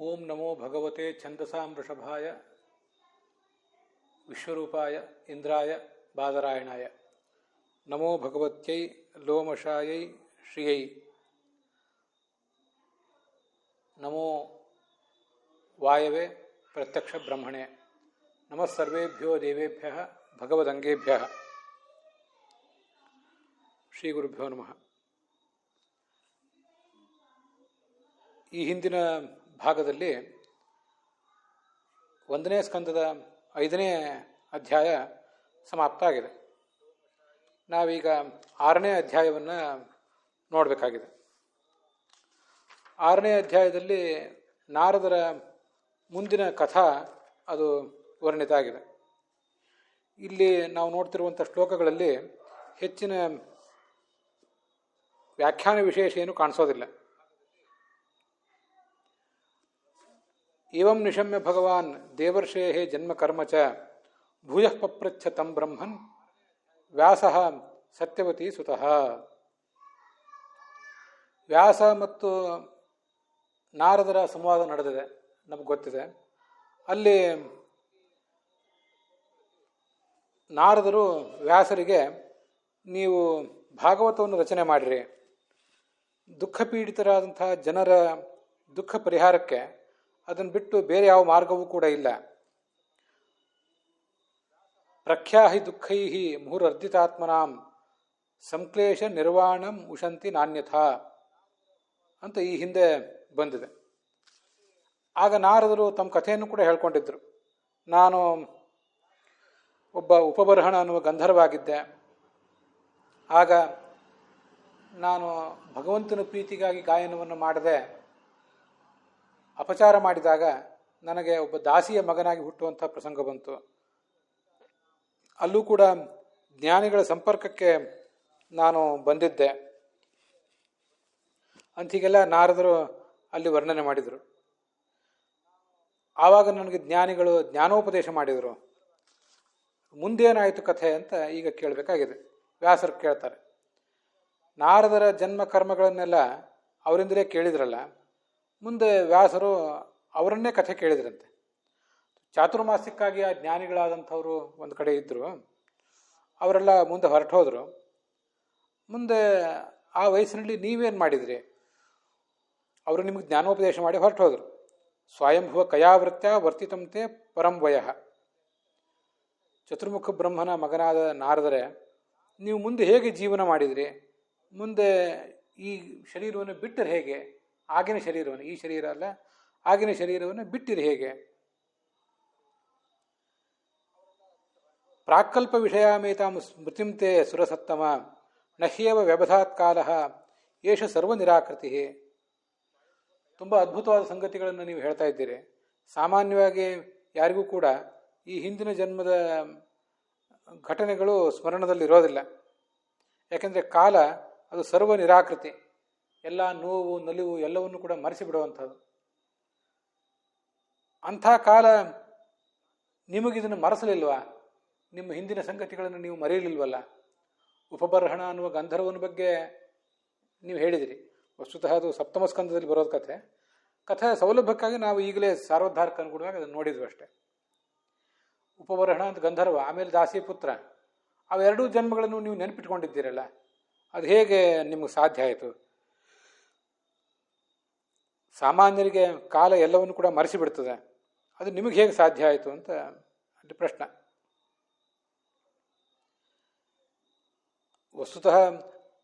ಓಂ ನಮೋ ಭಗವತೆ ಛಂದಸಾಂ ವೃಷಭಾಯ ವಿಶ್ವರೂಪಾಯ ಇಂದ್ರಾಯ ಬಾದರಾಯಣಾಯ. ನಮೋ ಭಗವತ್ಯೈ ಲೋಮಶಾಯೈ ಶ್ರಿಯೈ. ನಮೋ ವಾಯವೆ ಪ್ರತ್ಯಕ್ಷ ಬ್ರಹ್ಮಣೆ. ನಮಃ ಸರ್ವೇಭ್ಯೋ ದೇವೇಭ್ಯ ಭಗವದಂಗೇಭ್ಯ. ಶ್ರೀ ಗುರುಭ್ಯೋ ನಮಃ. ಈ ಹಿಂದಿನ ಭಾಗದಲ್ಲಿ 1ನೇ ಸ್ಕಂದದ 5ನೇ ಅಧ್ಯಾಯ ಸಮಾಪ್ತ ಆಗಿದೆ. ನಾವೀಗ 6ನೇ ಅಧ್ಯಾಯವನ್ನು ನೋಡಬೇಕಾಗಿದೆ. 6ನೇ ಅಧ್ಯಾಯದಲ್ಲಿ ನಾರದರ ಮುಂದಿನ ಕಥಾ ಅದು ವರ್ಣಿತ ಆಗಿದೆ. ಇಲ್ಲಿ ನಾವು ನೋಡ್ತಿರುವಂಥ ಶ್ಲೋಕಗಳಲ್ಲಿ ಹೆಚ್ಚಿನ ವ್ಯಾಖ್ಯಾನ ವಿಶೇಷ ಏನು ಕಾಣಿಸೋದಿಲ್ಲ. ಏವಂ ನಿಶಮ್ಯ ಭಗವಾನ್ ದೇವರ್ಷೇ ಜನ್ಮ ಕರ್ಮ ಚ ಭೂಯಃ ಪಪ್ರಚ್ಛ ತಂ ಬ್ರಹ್ಮನ್ ವ್ಯಾಸಃ ಸತ್ಯವತಿ ಸುತಃ. ವ್ಯಾಸ ಮತ್ತು ನಾರದರ ಸಂವಾದ ನಡೆದಿದೆ, ನಮಗೆ ಗೊತ್ತಿದೆ. ಅಲ್ಲಿ ನಾರದರು ವ್ಯಾಸರಿಗೆ, ನೀವು ಭಾಗವತವನ್ನು ರಚನೆ ಮಾಡಿರಿ, ದುಃಖ ಪೀಡಿತರಾದಂಥ ಜನರ ದುಃಖ ಪರಿಹಾರಕ್ಕೆ ಅದನ್ನು ಬಿಟ್ಟು ಬೇರೆ ಯಾವ ಮಾರ್ಗವೂ ಕೂಡ ಇಲ್ಲ. ಪ್ರಖ್ಯಾಹಿ ದುಃಖೈ ಮುಹುರರ್ಜಿತಾತ್ಮನಾಂ ಸಂಕ್ಲೇಶ ನಿರ್ವಾಣಂ ಉಶಂತಿ ನಾನ್ಯಥಾ ಅಂತ ಈ ಹಿಂದೆ ಬಂದಿದೆ. ಆಗ ನಾರದರು ತಮ್ಮ ಕಥೆಯನ್ನು ಕೂಡ ಹೇಳ್ಕೊಂಡಿದ್ರು. ನಾನು ಒಬ್ಬ ಉಪಬರ್ಹಣ ಅನ್ನುವ ಗಂಧರ್ವಾಗಿದ್ದೆ. ಆಗ ನಾನು ಭಗವಂತನ ಪ್ರೀತಿಗಾಗಿ ಗಾಯನವನ್ನು ಮಾಡದೆ ಅಪಚಾರ ಮಾಡಿದಾಗ ನನಗೆ ಒಬ್ಬ ದಾಸಿಯ ಮಗನಾಗಿ ಹುಟ್ಟುವಂಥ ಪ್ರಸಂಗ ಬಂತು. ಅಲ್ಲೂ ಕೂಡ ಜ್ಞಾನಿಗಳ ಸಂಪರ್ಕಕ್ಕೆ ನಾನು ಬಂದಿದ್ದೆ ಅಂತೀಗೆಲ್ಲ ನಾರದರು ಅಲ್ಲಿ ವರ್ಣನೆ ಮಾಡಿದರು. ಆವಾಗ ನನಗೆ ಜ್ಞಾನಿಗಳು ಜ್ಞಾನೋಪದೇಶ ಮಾಡಿದರು. ಮುಂದೇನಾಯಿತು ಕಥೆ ಅಂತ ಈಗ ಕೇಳಬೇಕಾಗಿದೆ. ವ್ಯಾಸರು ಕೇಳ್ತಾರೆ, ನಾರದರ ಜನ್ಮ ಕರ್ಮಗಳನ್ನೆಲ್ಲ ಅವರಿಂದಲೇ ಕೇಳಿದ್ರಲ್ಲ, ಮುಂದೆ ವ್ಯಾಸರು ಅವರನ್ನೇ ಕಥೆ ಕೇಳಿದ್ರಂತೆ. ಚಾತುರ್ಮಾಸ್ಯಕ್ಕಾಗಿ ಆ ಜ್ಞಾನಿಗಳಾದಂಥವರು ಒಂದು ಕಡೆ ಇದ್ದರು. ಅವರೆಲ್ಲ ಮುಂದೆ ಹೊರಟು ಹೋದರು. ಮುಂದೆ ಆ ವಯಸ್ಸಿನಲ್ಲಿ ನೀವೇನು ಮಾಡಿದ್ರಿ? ಅವರು ನಿಮಗೆ ಜ್ಞಾನೋಪದೇಶ ಮಾಡಿ ಹೊರಟು ಹೋದರು. ಸ್ವಯಂಭುವ ಕಯಾವೃತ್ಯ ವರ್ತಿತಂತೆ ಪರಂ ವಯಃ. ಚತುರ್ಮುಖ ಬ್ರಹ್ಮನ ಮಗನಾದ ನಾರದರೆ, ನೀವು ಮುಂದೆ ಹೇಗೆ ಜೀವನ ಮಾಡಿದ್ರಿ? ಮುಂದೆ ಈ ಶರೀರವನ್ನು ಬಿಟ್ಟರೆ ಹೇಗೆ? ಆಗಿನ ಶರೀರವನ್ನು, ಈ ಶರೀರ ಅಲ್ಲ, ಆಗಿನ ಶರೀರವನ್ನು ಬಿಟ್ಟಿರಿ ಹೇಗೆ? ಪ್ರಾಕಲ್ಪ ವಿಷಯಾಮೇತಾಂ ಸ್ಮೃತಿಂತೆ ಸುರಸತ್ತಮ ನಹ್ಯೇವ ವ್ಯಬಧಾತ್ ಕಾಲ ಏಷ ಸರ್ವ ನಿರಾಕೃತಿ. ತುಂಬ ಅದ್ಭುತವಾದ ಸಂಗತಿಗಳನ್ನು ನೀವು ಹೇಳ್ತಾ ಇದ್ದೀರಿ. ಸಾಮಾನ್ಯವಾಗಿ ಯಾರಿಗೂ ಕೂಡ ಈ ಹಿಂದಿನ ಜನ್ಮದ ಘಟನೆಗಳು ಸ್ಮರಣದಲ್ಲಿರೋದಿಲ್ಲ. ಯಾಕೆಂದರೆ ಕಾಲ ಅದು ಸರ್ವ ನಿರಾಕೃತಿ, ಎಲ್ಲ ನೋವು ನಲಿವು ಎಲ್ಲವನ್ನು ಕೂಡ ಮರೆಸಿಬಿಡುವಂಥದ್ದು. ಅಂಥ ಕಾಲ ನಿಮಗಿದನ್ನು ಮರೆಸಲಿಲ್ವಾ? ನಿಮ್ಮ ಹಿಂದಿನ ಸಂಗತಿಗಳನ್ನು ನೀವು ಮರೆಯಲಿಲ್ವಲ್ಲ? ಉಪಬರ್ಹಣ ಅನ್ನುವ ಗಂಧರ್ವನ ಬಗ್ಗೆ ನೀವು ಹೇಳಿದಿರಿ. ವಸ್ತುತಃ ಅದು ಸಪ್ತಮ ಸ್ಕಂದದಲ್ಲಿ ಬರೋದು ಕಥೆ ಸೌಲಭ್ಯಕ್ಕಾಗಿ ನಾವು ಈಗಲೇ ಸಾರ್ವಧಾರಕ ಅನುಗುಣವಾಗಿ ಅದನ್ನು ನೋಡಿದ್ವಿ ಅಷ್ಟೇ. ಉಪಬರ್ಹಣ ಅಂತ ಗಂಧರ್ವ, ಆಮೇಲೆ ದಾಸಿ ಪುತ್ರ, ಅವೆರಡೂ ಜನ್ಮಗಳನ್ನು ನೀವು ನೆನಪಿಟ್ಕೊಂಡಿದ್ದೀರಲ್ಲ, ಅದು ಹೇಗೆ ನಿಮಗೆ ಸಾಧ್ಯ ಆಯಿತು? ಸಾಮಾನ್ಯರಿಗೆ ಕಾಲ ಎಲ್ಲವನ್ನು ಕೂಡ ಮರೆಸಿಬಿಡ್ತದೆ, ಅದು ನಿಮಗೆ ಹೇಗೆ ಸಾಧ್ಯ ಆಯಿತು ಅಂತ ಅಲ್ಲಿ ಪ್ರಶ್ನೆ. ವಸ್ತುತಃ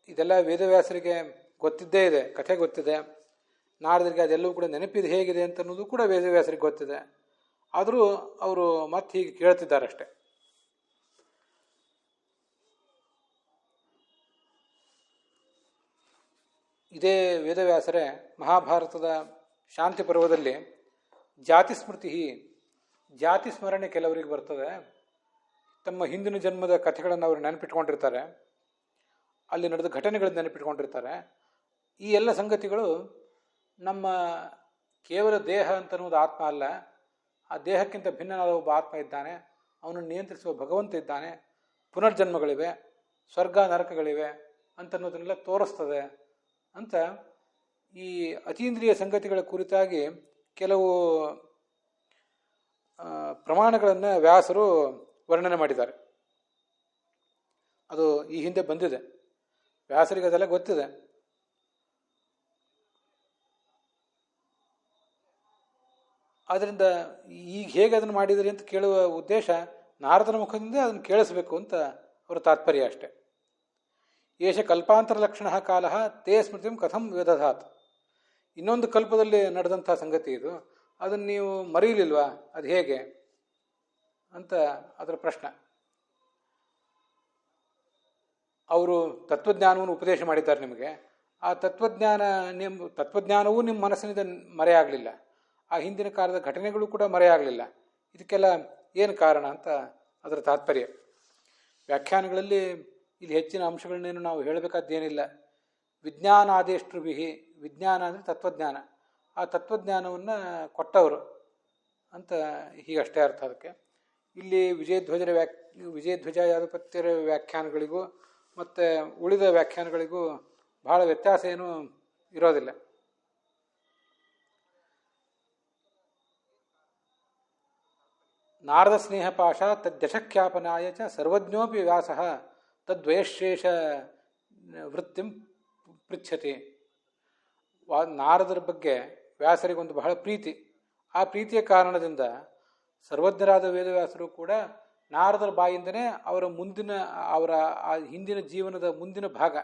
ಇದೆಲ್ಲ ವೇದವ್ಯಾಸರಿಗೆ ಗೊತ್ತಿದ್ದೇ ಇದೆ, ಕಥೆ ಗೊತ್ತಿದೆ. ನಾರದರಿಗೆ ಅದೆಲ್ಲವೂ ಕೂಡ ನೆನಪಿದೆ ಹೇಗಿದೆ ಅಂತ ಅನ್ನೋದು ಕೂಡ ವೇದವ್ಯಾಸರಿಗೆ ಗೊತ್ತಿದೆ. ಆದರೂ ಅವರು ಮತ್ತೆ ಹೀಗೆ ಕೇಳ್ತಿದ್ದಾರಷ್ಟೆ. ಇದೇ ವೇದವ್ಯಾಸರೇ ಮಹಾಭಾರತದ ಶಾಂತಿ ಪರ್ವದಲ್ಲಿ ಜಾತಿ ಸ್ಮೃತಿ, ಜಾತಿ ಸ್ಮರಣೆ ಕೆಲವರಿಗೆ ಬರ್ತದೆ. ತಮ್ಮ ಹಿಂದಿನ ಜನ್ಮದ ಕಥೆಗಳನ್ನು ಅವರು ನೆನಪಿಟ್ಕೊಂಡಿರ್ತಾರೆ, ಅಲ್ಲಿ ನಡೆದ ಘಟನೆಗಳನ್ನು ನೆನಪಿಟ್ಕೊಂಡಿರ್ತಾರೆ. ಈ ಎಲ್ಲ ಸಂಗತಿಗಳು ನಮ್ಮ ಕೇವಲ ದೇಹ ಅಂತನ್ನುವುದು ಆತ್ಮ ಅಲ್ಲ, ಆ ದೇಹಕ್ಕಿಂತ ಭಿನ್ನನಾದ ಒಬ್ಬ ಆತ್ಮ ಇದ್ದಾನೆ, ಅವನನ್ನು ನಿಯಂತ್ರಿಸುವ ಭಗವಂತ ಇದ್ದಾನೆ, ಪುನರ್ಜನ್ಮಗಳಿವೆ, ಸ್ವರ್ಗ ನರಕಗಳಿವೆ ಅಂತನ್ನೋದನ್ನೆಲ್ಲ ತೋರಿಸ್ತದೆ ಅಂತ ಈ ಅತೀಂದ್ರಿಯ ಸಂಗತಿಗಳ ಕುರಿತಾಗಿ ಕೆಲವು ಪ್ರಮಾಣಗಳನ್ನು ವ್ಯಾಸರು ವರ್ಣನೆ ಮಾಡಿದ್ದಾರೆ. ಅದು ಈ ಹಿಂದೆ ಬಂದಿದೆ, ವ್ಯಾಸರಿಗೆ ಅದೆಲ್ಲ ಗೊತ್ತಿದೆ. ಆದ್ದರಿಂದ ಈಗ ಹೇಗೆ ಅದನ್ನು ಮಾಡಿದ್ರಿ ಅಂತ ಕೇಳುವ ಉದ್ದೇಶ ನಾರದನ ಮುಖದಿಂದ ಅದನ್ನು ಕೇಳಿಸ್ಬೇಕು ಅಂತ ಅವರ ತಾತ್ಪರ್ಯ ಅಷ್ಟೆ. ಏಷ ಕಲ್ಪಾಂತರ ಲಕ್ಷಣ ಕಾಲ ತೇ ಸ್ಮೃತಿಂ ಕಥಂ ವ್ಯದಧಾತ್. ಇನ್ನೊಂದು ಕಲ್ಪದಲ್ಲಿ ನಡೆದಂಥ ಸಂಗತಿ ಇದು, ಅದನ್ನು ನೀವು ಮರೀಲಿಲ್ವಾ, ಅದು ಹೇಗೆ ಅಂತ ಅದರ ಪ್ರಶ್ನೆ. ಅವರು ತತ್ವಜ್ಞಾನವನ್ನು ಉಪದೇಶ ಮಾಡಿದ್ದಾರೆ ನಿಮಗೆ. ಆ ತತ್ವಜ್ಞಾನವೂ ನಿಮ್ಮ ಮನಸ್ಸಿನಿಂದ ಮರೆಯಾಗಲಿಲ್ಲ, ಆ ಹಿಂದಿನ ಕಾಲದ ಘಟನೆಗಳು ಕೂಡ ಮರೆಯಾಗಲಿಲ್ಲ. ಇದಕ್ಕೆಲ್ಲ ಏನು ಕಾರಣ ಅಂತ ಅದರ ತಾತ್ಪರ್ಯ. ವ್ಯಾಖ್ಯಾನಗಳಲ್ಲಿ ಇಲ್ಲಿ ಹೆಚ್ಚಿನ ಅಂಶಗಳನ್ನೇನು ನಾವು ಹೇಳಬೇಕಾದ್ದೇನಿಲ್ಲ. ವಿಜ್ಞಾನಾದೇಷ್ಟೃಭಿಹಿ, ವಿಜ್ಞಾನ ಅಂದರೆ ತತ್ವಜ್ಞಾನ, ಆ ತತ್ವಜ್ಞಾನವನ್ನು ಕೊಟ್ಟವರು ಅಂತ ಹೀಗಷ್ಟೇ ಅರ್ಥ ಅದಕ್ಕೆ. ಇಲ್ಲಿ ವಿಜಯಧ್ವಜ ಯಾದಪತ್ಯರ ವ್ಯಾಖ್ಯಾನಗಳಿಗೂ ಮತ್ತು ಉಳಿದ ವ್ಯಾಖ್ಯಾನಗಳಿಗೂ ಬಹಳ ವ್ಯತ್ಯಾಸ ಏನೂ ಇರೋದಿಲ್ಲ. ನಾರದ ಸ್ನೇಹಪಾಶ ತದ್ದಶಖ್ಯಾಪನಾಯ ಚ ಸರ್ವಜ್ಞೋಪಿ ವ್ಯಾಸ ತದ್ವಯಶೇಷ ವೃತ್ತಿಂ ಪೃಚ್ಛತಿ. ನಾರದರ ಬಗ್ಗೆ ವ್ಯಾಸರಿಗೊಂದು ಬಹಳ ಪ್ರೀತಿ. ಆ ಪ್ರೀತಿಯ ಕಾರಣದಿಂದ ಸರ್ವಜ್ಞರಾದ ವೇದವ್ಯಾಸರು ಕೂಡ ನಾರದರ ಬಾಯಿಂದನೇ ಅವರ ಆ ಹಿಂದಿನ ಜೀವನದ ಮುಂದಿನ ಭಾಗ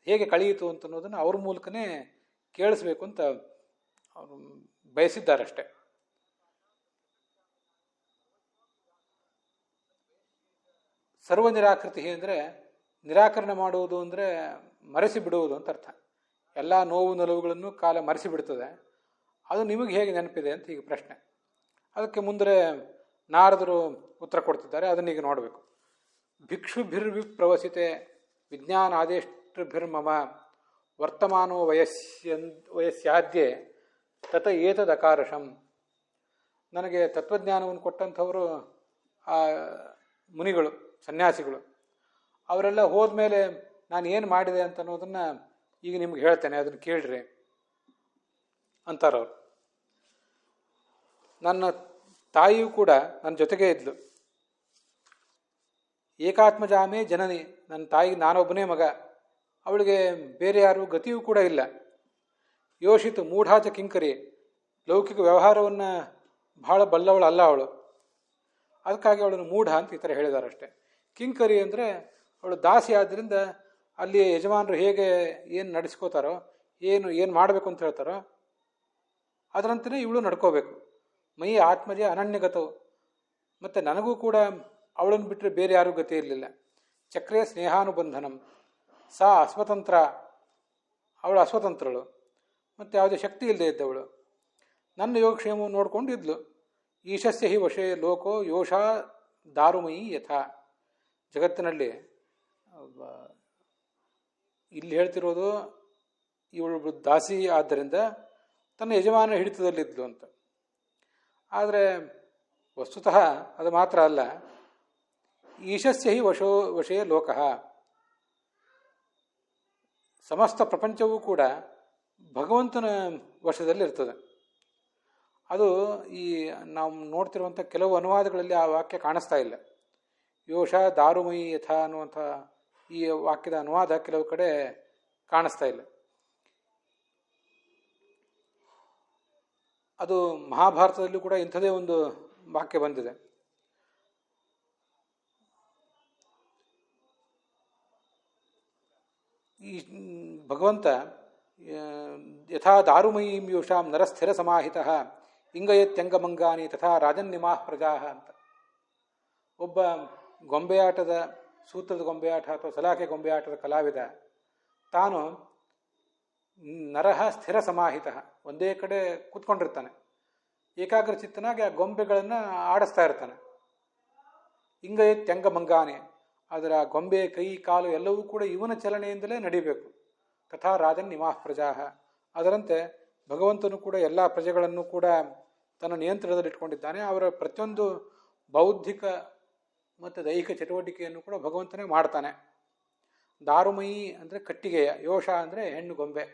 ಹೇಗೆ ಕಳೆಯಿತು ಅಂತನ್ನೋದನ್ನು ಅವ್ರ ಮೂಲಕನೇ ಕೇಳಿಸ್ಬೇಕು ಅಂತ ಅವರು ಬಯಸಿದ್ದಾರಷ್ಟೆ. ಸರ್ವ ನಿರಾಕೃತಿ ಅಂದರೆ ನಿರಾಕರಣೆ ಮಾಡುವುದು ಅಂದರೆ ಮರೆಸಿ ಬಿಡುವುದು ಅಂತ ಅರ್ಥ. ಎಲ್ಲ ನೋವು ನಲುವುಗಳನ್ನು ಕಾಲ ಮರೆಸಿ ಬಿಡ್ತದೆ. ಅದು ನಿಮಗೆ ಹೇಗೆ ನೆನಪಿದೆ ಅಂತ ಈಗ ಪ್ರಶ್ನೆ. ಅದಕ್ಕೆ ಮುಂದೆ ನಾರದರು ಉತ್ತರ ಕೊಡ್ತಿದ್ದಾರೆ, ಅದನ್ನೀಗ ನೋಡಬೇಕು. ಭಿಕ್ಷುಭಿರ್ವಿಪ್ರವಸಿತೆ ವಿಜ್ಞಾನಾದೇಷ್ಟಭಿರ್ಮಮ ವರ್ತಮಾನೋ ವಯಸ್ಸಾದ್ಯೆ ತತ ಏತದಕಾರಶಂ. ನನಗೆ ತತ್ವಜ್ಞಾನವನ್ನು ಕೊಟ್ಟಂಥವರು ಆ ಮುನಿಗಳು, ಸನ್ಯಾಸಿಗಳು. ಅವರೆಲ್ಲ ಹೋದ್ಮೇಲೆ ನಾನು ಏನು ಮಾಡಿದೆ ಅಂತ ಅನ್ನೋದನ್ನು ಈಗ ನಿಮ್ಗೆ ಹೇಳ್ತೇನೆ, ಅದನ್ನು ಕೇಳ್ರಿ ಅಂತಾರವ್ರು. ನನ್ನ ತಾಯಿಯೂ ಕೂಡ ನನ್ನ ಜೊತೆಗೇ ಇದ್ಲು. ಏಕಾತ್ಮಜಾಮೇ ಜನನಿ, ನನ್ನ ತಾಯಿಗೆ ನಾನೊಬ್ಬನೇ ಮಗ, ಅವಳಿಗೆ ಬೇರೆ ಯಾರು ಗತಿಯೂ ಕೂಡ ಇಲ್ಲ. ಯೋಷಿತು ಮೂಢಾಚ ಕಿಂಕರಿ, ಲೌಕಿಕ ವ್ಯವಹಾರವನ್ನು ಬಹಳ ಬಲ್ಲವಳು ಅಲ್ಲ ಅವಳು, ಅದಕ್ಕಾಗಿ ಅವಳನ್ನು ಮೂಢ ಅಂತ ಈ ಥರ ಹೇಳಿದಾರಷ್ಟೆ. ಕಿಂಕರಿ ಅಂದರೆ ಅವಳು ದಾಸಿ ಆದ್ದರಿಂದ ಅಲ್ಲಿ ಯಜಮಾನರು ಹೇಗೆ ಏನು ನಡೆಸ್ಕೋತಾರೋ, ಏನು ಮಾಡಬೇಕು ಅಂತ ಹೇಳ್ತಾರೋ ಅದರಂತೆಯೇ ಇವಳು ನಡ್ಕೋಬೇಕು. ಮೈ ಆತ್ಮಜೆ ಅನನ್ಯಗತವು, ಮತ್ತು ನನಗೂ ಕೂಡ ಅವಳನ್ನು ಬಿಟ್ಟರೆ ಬೇರೆ ಯಾರೂ ಗತಿ ಇರಲಿಲ್ಲ. ಚಕ್ರೇ ಸ್ನೇಹಾನುಬಂಧನಂ, ಸಾ ಅಸ್ವತಂತ್ರ, ಅವಳು ಅಸ್ವತಂತ್ರಳು ಮತ್ತು ಯಾವುದೇ ಶಕ್ತಿ ಇಲ್ಲದೆ ಇದ್ದವಳು. ನನ್ನ ಯೋಗಕ್ಷೇಮವನ್ನು ನೋಡಿಕೊಂಡು ಇದ್ಲು. ಈಶಸ್ಯ ಹಿ ವಶೇ ಲೋಕೋ ಯೋಷಾ ದಾರುಮಯಿ ಯಥಾ. ಜಗತ್ತಿನಲ್ಲಿ ಇಲ್ಲಿ ಹೇಳ್ತಿರೋದು ಇವಳು ದಾಸಿ ಆದ್ದರಿಂದ ತನ್ನ ಯಜಮಾನ ಹಿಡಿತದಲ್ಲಿದ್ಲು ಅಂತ. ಆದರೆ ವಸ್ತುತಃ ಅದು ಮಾತ್ರ ಅಲ್ಲ, ಈಶಸ್ಯ ಹಿ ವಶೇ ಲೋಕಃ, ಸಮಸ್ತ ಪ್ರಪಂಚವೂ ಕೂಡ ಭಗವಂತನ ವಶದಲ್ಲಿರ್ತದೆ. ಅದು ಈ ನಾವು ನೋಡ್ತಿರುವಂಥ ಕೆಲವು ಅನುವಾದಗಳಲ್ಲಿ ಆ ವಾಕ್ಯ ಕಾಣಿಸ್ತಾ ಇಲ್ಲ. ಯೋಷ ದಾರುಮಯಿ ಯಥಾ ಅನ್ನುವಂಥ ಈ ವಾಕ್ಯದ ಅನುವಾದ ಕೆಲವು ಕಡೆ ಕಾಣಿಸ್ತಾ ಇಲ್ಲ. ಅದು ಮಹಾಭಾರತದಲ್ಲೂ ಕೂಡ ಇಂಥದೇ ಒಂದು ವಾಕ್ಯ ಬಂದಿದೆ. ಈ ಭಗವಂತ ಯಥಾ ದಾರುಮಯೀಂ ಯೋಷಾಂ ನರಸ್ಥಿರ ಸಮಾಹಿತಃ ಇಂಗಯತ್ಯಂಗಮಂಗಾನಿ ತಥಾ ರಾಜನ್ನಿಮಾಃ ಪ್ರಜಾಃ ಅಂತ. ಒಬ್ಬ ಗೊಂಬೆಯಾಟದ, ಸೂತ್ರದ ಗೊಂಬೆಯಾಟ ಅಥವಾ ಸಲಾಕೆ ಗೊಂಬೆಯಾಟದ ಕಲಾವಿದ ತಾನು ನರಹ ಸ್ಥಿರ ಸಮಾಹಿತ, ಒಂದೇ ಕಡೆ ಕೂತ್ಕೊಂಡಿರ್ತಾನೆ, ಏಕಾಗ್ರಚಿತ್ತನಾಗಿ ಆ ಗೊಂಬೆಗಳನ್ನು ಆಡಿಸ್ತಾ ಇರ್ತಾನೆ. ಇಂಗಯತ್ಯಂಗಮಂಗಾನಿ, ಅದರ ಗೊಂಬೆ ಕೈ ಕಾಲು ಎಲ್ಲವೂ ಕೂಡ ಇವನ ಚಲನೆಯಿಂದಲೇ ನಡಿಬೇಕು. ತಥಾ ರಾಜನ್ ನಿಮಾಃ ಪ್ರಜಾಃ, ಅದರಂತೆ ಭಗವಂತನು ಕೂಡ ಎಲ್ಲ ಪ್ರಜೆಗಳನ್ನು ಕೂಡ ತನ್ನ ನಿಯಂತ್ರಣದಲ್ಲಿಟ್ಕೊಂಡಿದ್ದಾನೆ. ಅವರ ಪ್ರತಿಯೊಂದು ಬೌದ್ಧಿಕ ಮತ್ತು ದೈಹಿಕ ಚಟುವಟಿಕೆಯನ್ನು ಕೂಡ ಭಗವಂತನೇ ಮಾಡ್ತಾನೆ. ದಾರುಮಯಿ ಅಂದರೆ ಕಟ್ಟಿಗೆಯ, ಯೋಷ ಅಂದರೆ ಹೆಣ್ಣು ಗೊಂಬೆ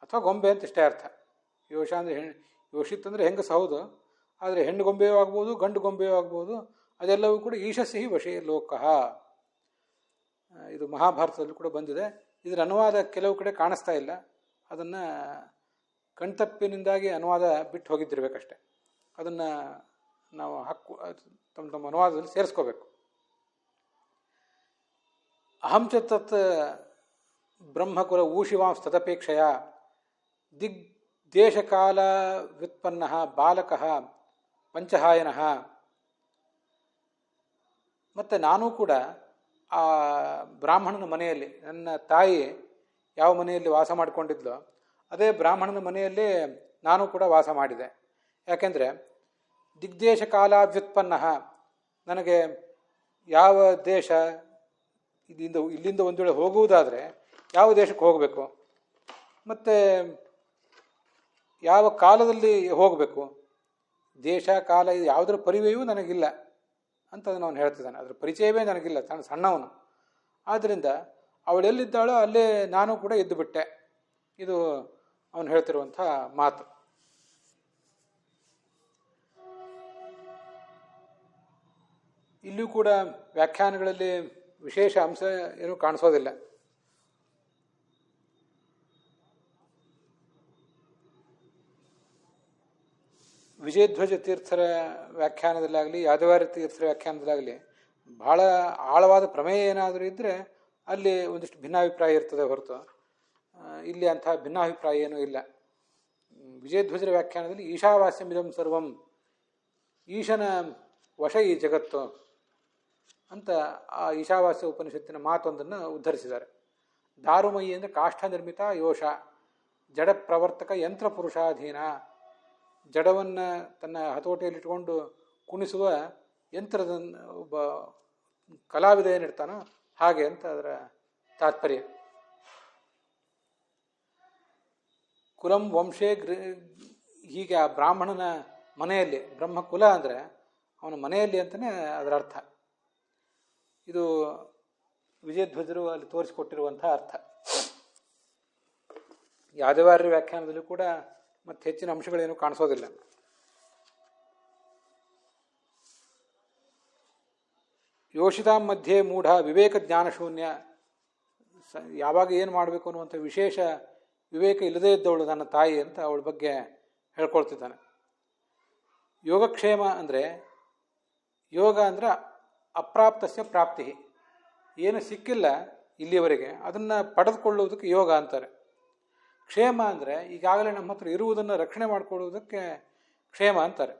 ಅಥವಾ ಗೊಂಬೆ ಅಂತ ಇಷ್ಟೇ ಅರ್ಥ. ಯೋಷ ಅಂದರೆ ಯೋಷಿತ್ ಅಂದರೆ ಹೆಂಗಸ ಹೌದು, ಆದರೆ ಹೆಣ್ಣು ಗೊಂಬೆಯೂ ಆಗ್ಬೋದು, ಗಂಡು ಗೊಂಬೆಯೂ ಆಗ್ಬೋದು. ಅದೆಲ್ಲವೂ ಕೂಡ ಈಶಸ್ಸಿ ವಶೇ ಲೋಕಃ. ಇದು ಮಹಾಭಾರತದಲ್ಲೂ ಕೂಡ ಬಂದಿದೆ. ಇದರ ಅನುವಾದ ಕೆಲವು ಕಡೆ ಕಾಣಿಸ್ತಾ ಇಲ್ಲ. ಅದನ್ನು ಕಣ್ತಪ್ಪಿನಿಂದಾಗಿ ಅನುವಾದ ಬಿಟ್ಟು ಹೋಗಿದ್ದಿರ್ಬೇಕಷ್ಟೆ. ಅದನ್ನು ನಾವು ತಮ್ಮ ತಮ್ಮ ಅನುವಾದದಲ್ಲಿ ಸೇರಿಸ್ಕೋಬೇಕು. ಅಹಂ ಚ ತತ್ ಬ್ರಹ್ಮಕುಲ ಊಷಿವಾಂಸ್ ತದಪೇಕ್ಷೆಯ ದಿಗ್ದೇಶಕಾಲ ವ್ಯುತ್ಪನ್ನ ಬಾಲಕ ಪಂಚಹಾಯನ. ಮತ್ತು ನಾನೂ ಕೂಡ ಆ ಬ್ರಾಹ್ಮಣನ ಮನೆಯಲ್ಲಿ, ನನ್ನ ತಾಯಿ ಯಾವ ಮನೆಯಲ್ಲಿ ವಾಸ ಮಾಡಿಕೊಂಡಿದ್ಲೋ ಅದೇ ಬ್ರಾಹ್ಮಣನ ಮನೆಯಲ್ಲೇ ನಾನು ಕೂಡ ವಾಸ ಮಾಡಿದೆ. ಯಾಕೆಂದರೆ ದಿಗ್ದೇಶ ಕಾಲಾವ್ಯುತ್ಪನ್ನ, ನನಗೆ ಯಾವ ದೇಶ ಇಲ್ಲಿಂದ ಒಂದು ವೇಳೆ ಹೋಗುವುದಾದರೆ ಯಾವ ದೇಶಕ್ಕೆ ಹೋಗಬೇಕು, ಮತ್ತು ಯಾವ ಕಾಲದಲ್ಲಿ ಹೋಗಬೇಕು, ದೇಶ ಕಾಲ ಇದು ಯಾವುದರ ಪರಿವೆಯೂ ನನಗಿಲ್ಲ ಅಂತದನ್ನು ಅವನು ಹೇಳ್ತಿದ್ದಾನೆ. ಅದರ ಪರಿಚಯವೇ ನನಗಿಲ್ಲ, ಸಣ್ಣವನು. ಆದ್ದರಿಂದ ಅವಳೆಲ್ಲಿದ್ದಾಳೋ ಅಲ್ಲೇ ನಾನು ಕೂಡ ಇದ್ದು ಬಿಟ್ಟೆ. ಇದು ಅವನು ಹೇಳ್ತಿರುವಂಥ ಮಾತು. ಇಲ್ಲಿಯೂ ಕೂಡ ವ್ಯಾಖ್ಯಾನಗಳಲ್ಲಿ ವಿಶೇಷ ಅಂಶ ಏನೂ ಕಾಣಿಸೋದಿಲ್ಲ. ವಿಜಯಧ್ವಜ ತೀರ್ಥರ ವ್ಯಾಖ್ಯಾನದಲ್ಲಾಗಲಿ, ಯಾದವಾರ್ಯ ತೀರ್ಥರ ವ್ಯಾಖ್ಯಾನದಲ್ಲಾಗಲಿ ಬಹಳ ಆಳವಾದ ಪ್ರಮೇಯ ಏನಾದರೂ ಇದ್ದರೆ ಅಲ್ಲಿ ಒಂದಿಷ್ಟು ಭಿನ್ನಾಭಿಪ್ರಾಯ ಇರ್ತದೆ ಹೊರತು ಇಲ್ಲಿ ಅಂಥ ಭಿನ್ನಾಭಿಪ್ರಾಯ ಏನೂ ಇಲ್ಲ. ವಿಜಯಧ್ವಜರ ವ್ಯಾಖ್ಯಾನದಲ್ಲಿ ಈಶಾವಾಸ್ಯಮಿದಂ ಸರ್ವಂ, ಈಶನ ವಶ ಈ ಜಗತ್ತು ಅಂತ ಆ ಈಶಾವಾಸ್ಯ ಉಪನಿಷತ್ತಿನ ಮಾತೊಂದನ್ನು ಉದ್ಧರಿಸಿದ್ದಾರೆ. ದಾರುಮಯಿ ಅಂದರೆ ಕಾಷ್ಠ ನಿರ್ಮಿತ ಯೋಷ, ಜಡ ಪ್ರವರ್ತಕ ಯಂತ್ರ ಪುರುಷಾಧೀನ. ಜಡವನ್ನು ತನ್ನ ಹತೋಟಿಯಲ್ಲಿಟ್ಟುಕೊಂಡು ಕುಣಿಸುವ ಯಂತ್ರದ ಒಬ್ಬ ಕಲಾವಿದ ಏನಿರ್ತಾನೋ ಹಾಗೆ ಅಂತ ಅದರ ತಾತ್ಪರ್ಯ. ಕುಲಂ ವಂಶೇ ಹೀಗೆ ಆ ಬ್ರಾಹ್ಮಣನ ಮನೆಯಲ್ಲಿ, ಬ್ರಹ್ಮಕುಲ ಅಂದರೆ ಅವನ ಮನೆಯಲ್ಲಿ ಅಂತಲೇ ಅದರ ಅರ್ಥ. ಇದು ವಿಜಯಧ್ವಜರು ಅಲ್ಲಿ ತೋರಿಸಿಕೊಟ್ಟಿರುವಂಥ ಅರ್ಥ. ಯಾದವಾರ್ಯ ವ್ಯಾಖ್ಯಾನದಲ್ಲೂ ಕೂಡ ಮತ್ತೆ ಹೆಚ್ಚಿನ ಅಂಶಗಳೇನು ಕಾಣಿಸೋದಿಲ್ಲ. ಯೋಷಿತಾಂ ಮಧ್ಯೆ ಮೂಢ ವಿವೇಕ ಜ್ಞಾನಶೂನ್ಯ. ಯಾವಾಗ ಏನು ಮಾಡಬೇಕು ಅನ್ನುವಂಥ ವಿಶೇಷ ವಿವೇಕ ಇಲ್ಲದೇ ಇದ್ದವಳು ನನ್ನ ತಾಯಿ ಅಂತ ಅವಳ ಬಗ್ಗೆ ಹೇಳ್ಕೊಳ್ತಿದ್ದಾನೆ. ಯೋಗಕ್ಷೇಮ ಅಂದರೆ, ಯೋಗ ಅಂದರೆ ಅಪ್ರಾಪ್ತಸ್ಯ ಪ್ರಾಪ್ತಿ, ಏನು ಸಿಕ್ಕಿಲ್ಲ ಇಲ್ಲಿಯವರೆಗೆ ಅದನ್ನು ಪಡೆದುಕೊಳ್ಳುವುದಕ್ಕೆ ಯೋಗ ಅಂತಾರೆ. ಕ್ಷೇಮ ಅಂದರೆ ಈಗಾಗಲೇ ನಮ್ಮ ಹತ್ರ ಇರುವುದನ್ನು ರಕ್ಷಣೆ ಮಾಡಿಕೊಳ್ಳುವುದಕ್ಕೆ ಕ್ಷೇಮ ಅಂತಾರೆ.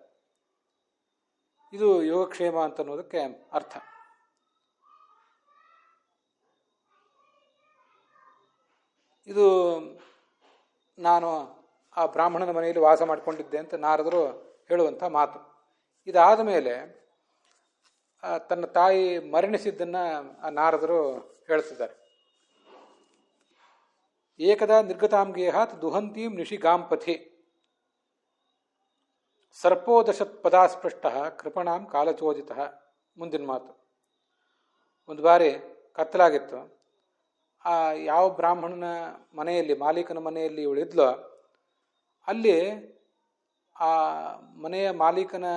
ಇದು ಯೋಗಕ್ಷೇಮ ಅಂತ ಅನ್ನೋದಕ್ಕೆ ಅರ್ಥ. ಇದು ನಾನು ಆ ಬ್ರಾಹ್ಮಣನ ಮನೆಯಲ್ಲಿ ವಾಸ ಮಾಡಿಕೊಂಡಿದ್ದೆ ಅಂತ ನಾರದರು ಹೇಳುವಂಥ ಮಾತು. ಇದಾದ ಮೇಲೆ ತನ್ನ ತಾಯಿ ಮರಣಿಸಿದ್ದನ್ನು ಆ ನಾರದರು ಹೇಳ್ತಿದ್ದಾರೆ. ಏಕದಾ ನಿರ್ಗತಾಂ ಗೇಹಾತ್ ದುಹಂತೀಂ ನಿಶಿಗಾಂಪಥಿ ಸರ್ಪೋದಶತ್ ಪದಾಸ್ಪೃಷ್ಟ ಕೃಪಣಾಂ ಕಾಲಚೋದಿತ. ಮುಂದಿನ ಮಾತು. ಒಂದು ಬಾರಿ ಕತ್ತಲಾಗಿತ್ತು. ಆ ಯಾವ ಬ್ರಾಹ್ಮಣನ ಮನೆಯಲ್ಲಿ, ಮಾಲೀಕನ ಮನೆಯಲ್ಲಿ ಇವಳಿದ್ಲೋ ಅಲ್ಲಿ ಆ ಮನೆಯ ಮಾಲೀಕನ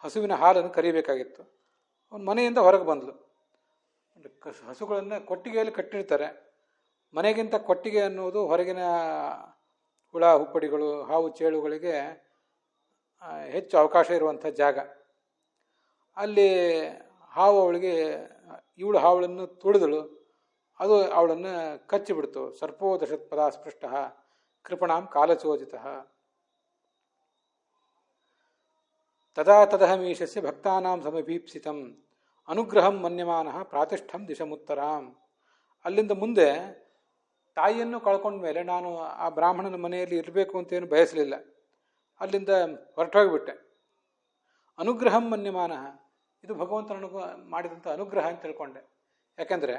ಹಸುವಿನ ಹಾಲನ್ನು ಕರಿಬೇಕಾಗಿತ್ತು. ಅವನ ಮನೆಯಿಂದ ಹೊರಗೆ ಬಂದಳು. ಹಸುಗಳನ್ನು ಕೊಟ್ಟಿಗೆಯಲ್ಲಿ ಕಟ್ಟಿರ್ತಾರೆ. ಮನೆಗಿಂತ ಕೊಟ್ಟಿಗೆ ಅನ್ನೋದು ಹೊರಗಿನ ಹುಳ ಹುಪ್ಪಡಿಗಳು, ಹಾವು ಚೇಳುಗಳಿಗೆ ಹೆಚ್ಚು ಅವಕಾಶ ಇರುವಂಥ ಜಾಗ. ಅಲ್ಲಿ ಹಾವು ಅವಳಿಗೆ, ಇವಳು ಹಾವಳನ್ನು ತುಳಿದಳು, ಅದು ಅವಳನ್ನು ಕಚ್ಚಿಬಿಡ್ತು. ಸರ್ಪೋದಶತ್ ಪದಾಸ್ಪೃಷ್ಟ ಕೃಪಣಾಂ ಕಾಲಚೋದಿತ. ತದಾ ತದಹಮೀಶಸ್ಯ ಭಕ್ತಾನಾಂ ಸಮಭೀಪ್ಸಿತಂ ಅನುಗ್ರಹಂ ಮನ್ಯಮಾನಃ ಪ್ರಾತಿಷ್ಠಂ ದಿಶಮುತ್ತರಾಂ. ಅಲ್ಲಿಂದ ಮುಂದೆ ತಾಯಿಯನ್ನು ಕಳ್ಕೊಂಡ ಮೇಲೆ ನಾನು ಆ ಬ್ರಾಹ್ಮಣನ ಮನೆಯಲ್ಲಿ ಇರಬೇಕು ಅಂತೇನು ಬಯಸಲಿಲ್ಲ. ಅಲ್ಲಿಂದ ಹೊರಟೋಗಿಬಿಟ್ಟೆ. ಅನುಗ್ರಹಂ ಮನ್ಯಮಾನಃ, ಇದು ಭಗವಂತನ ಮಾಡಿದಂಥ ಅನುಗ್ರಹ ಅಂತ ತಿಳ್ಕೊಂಡೆ. ಯಾಕೆಂದರೆ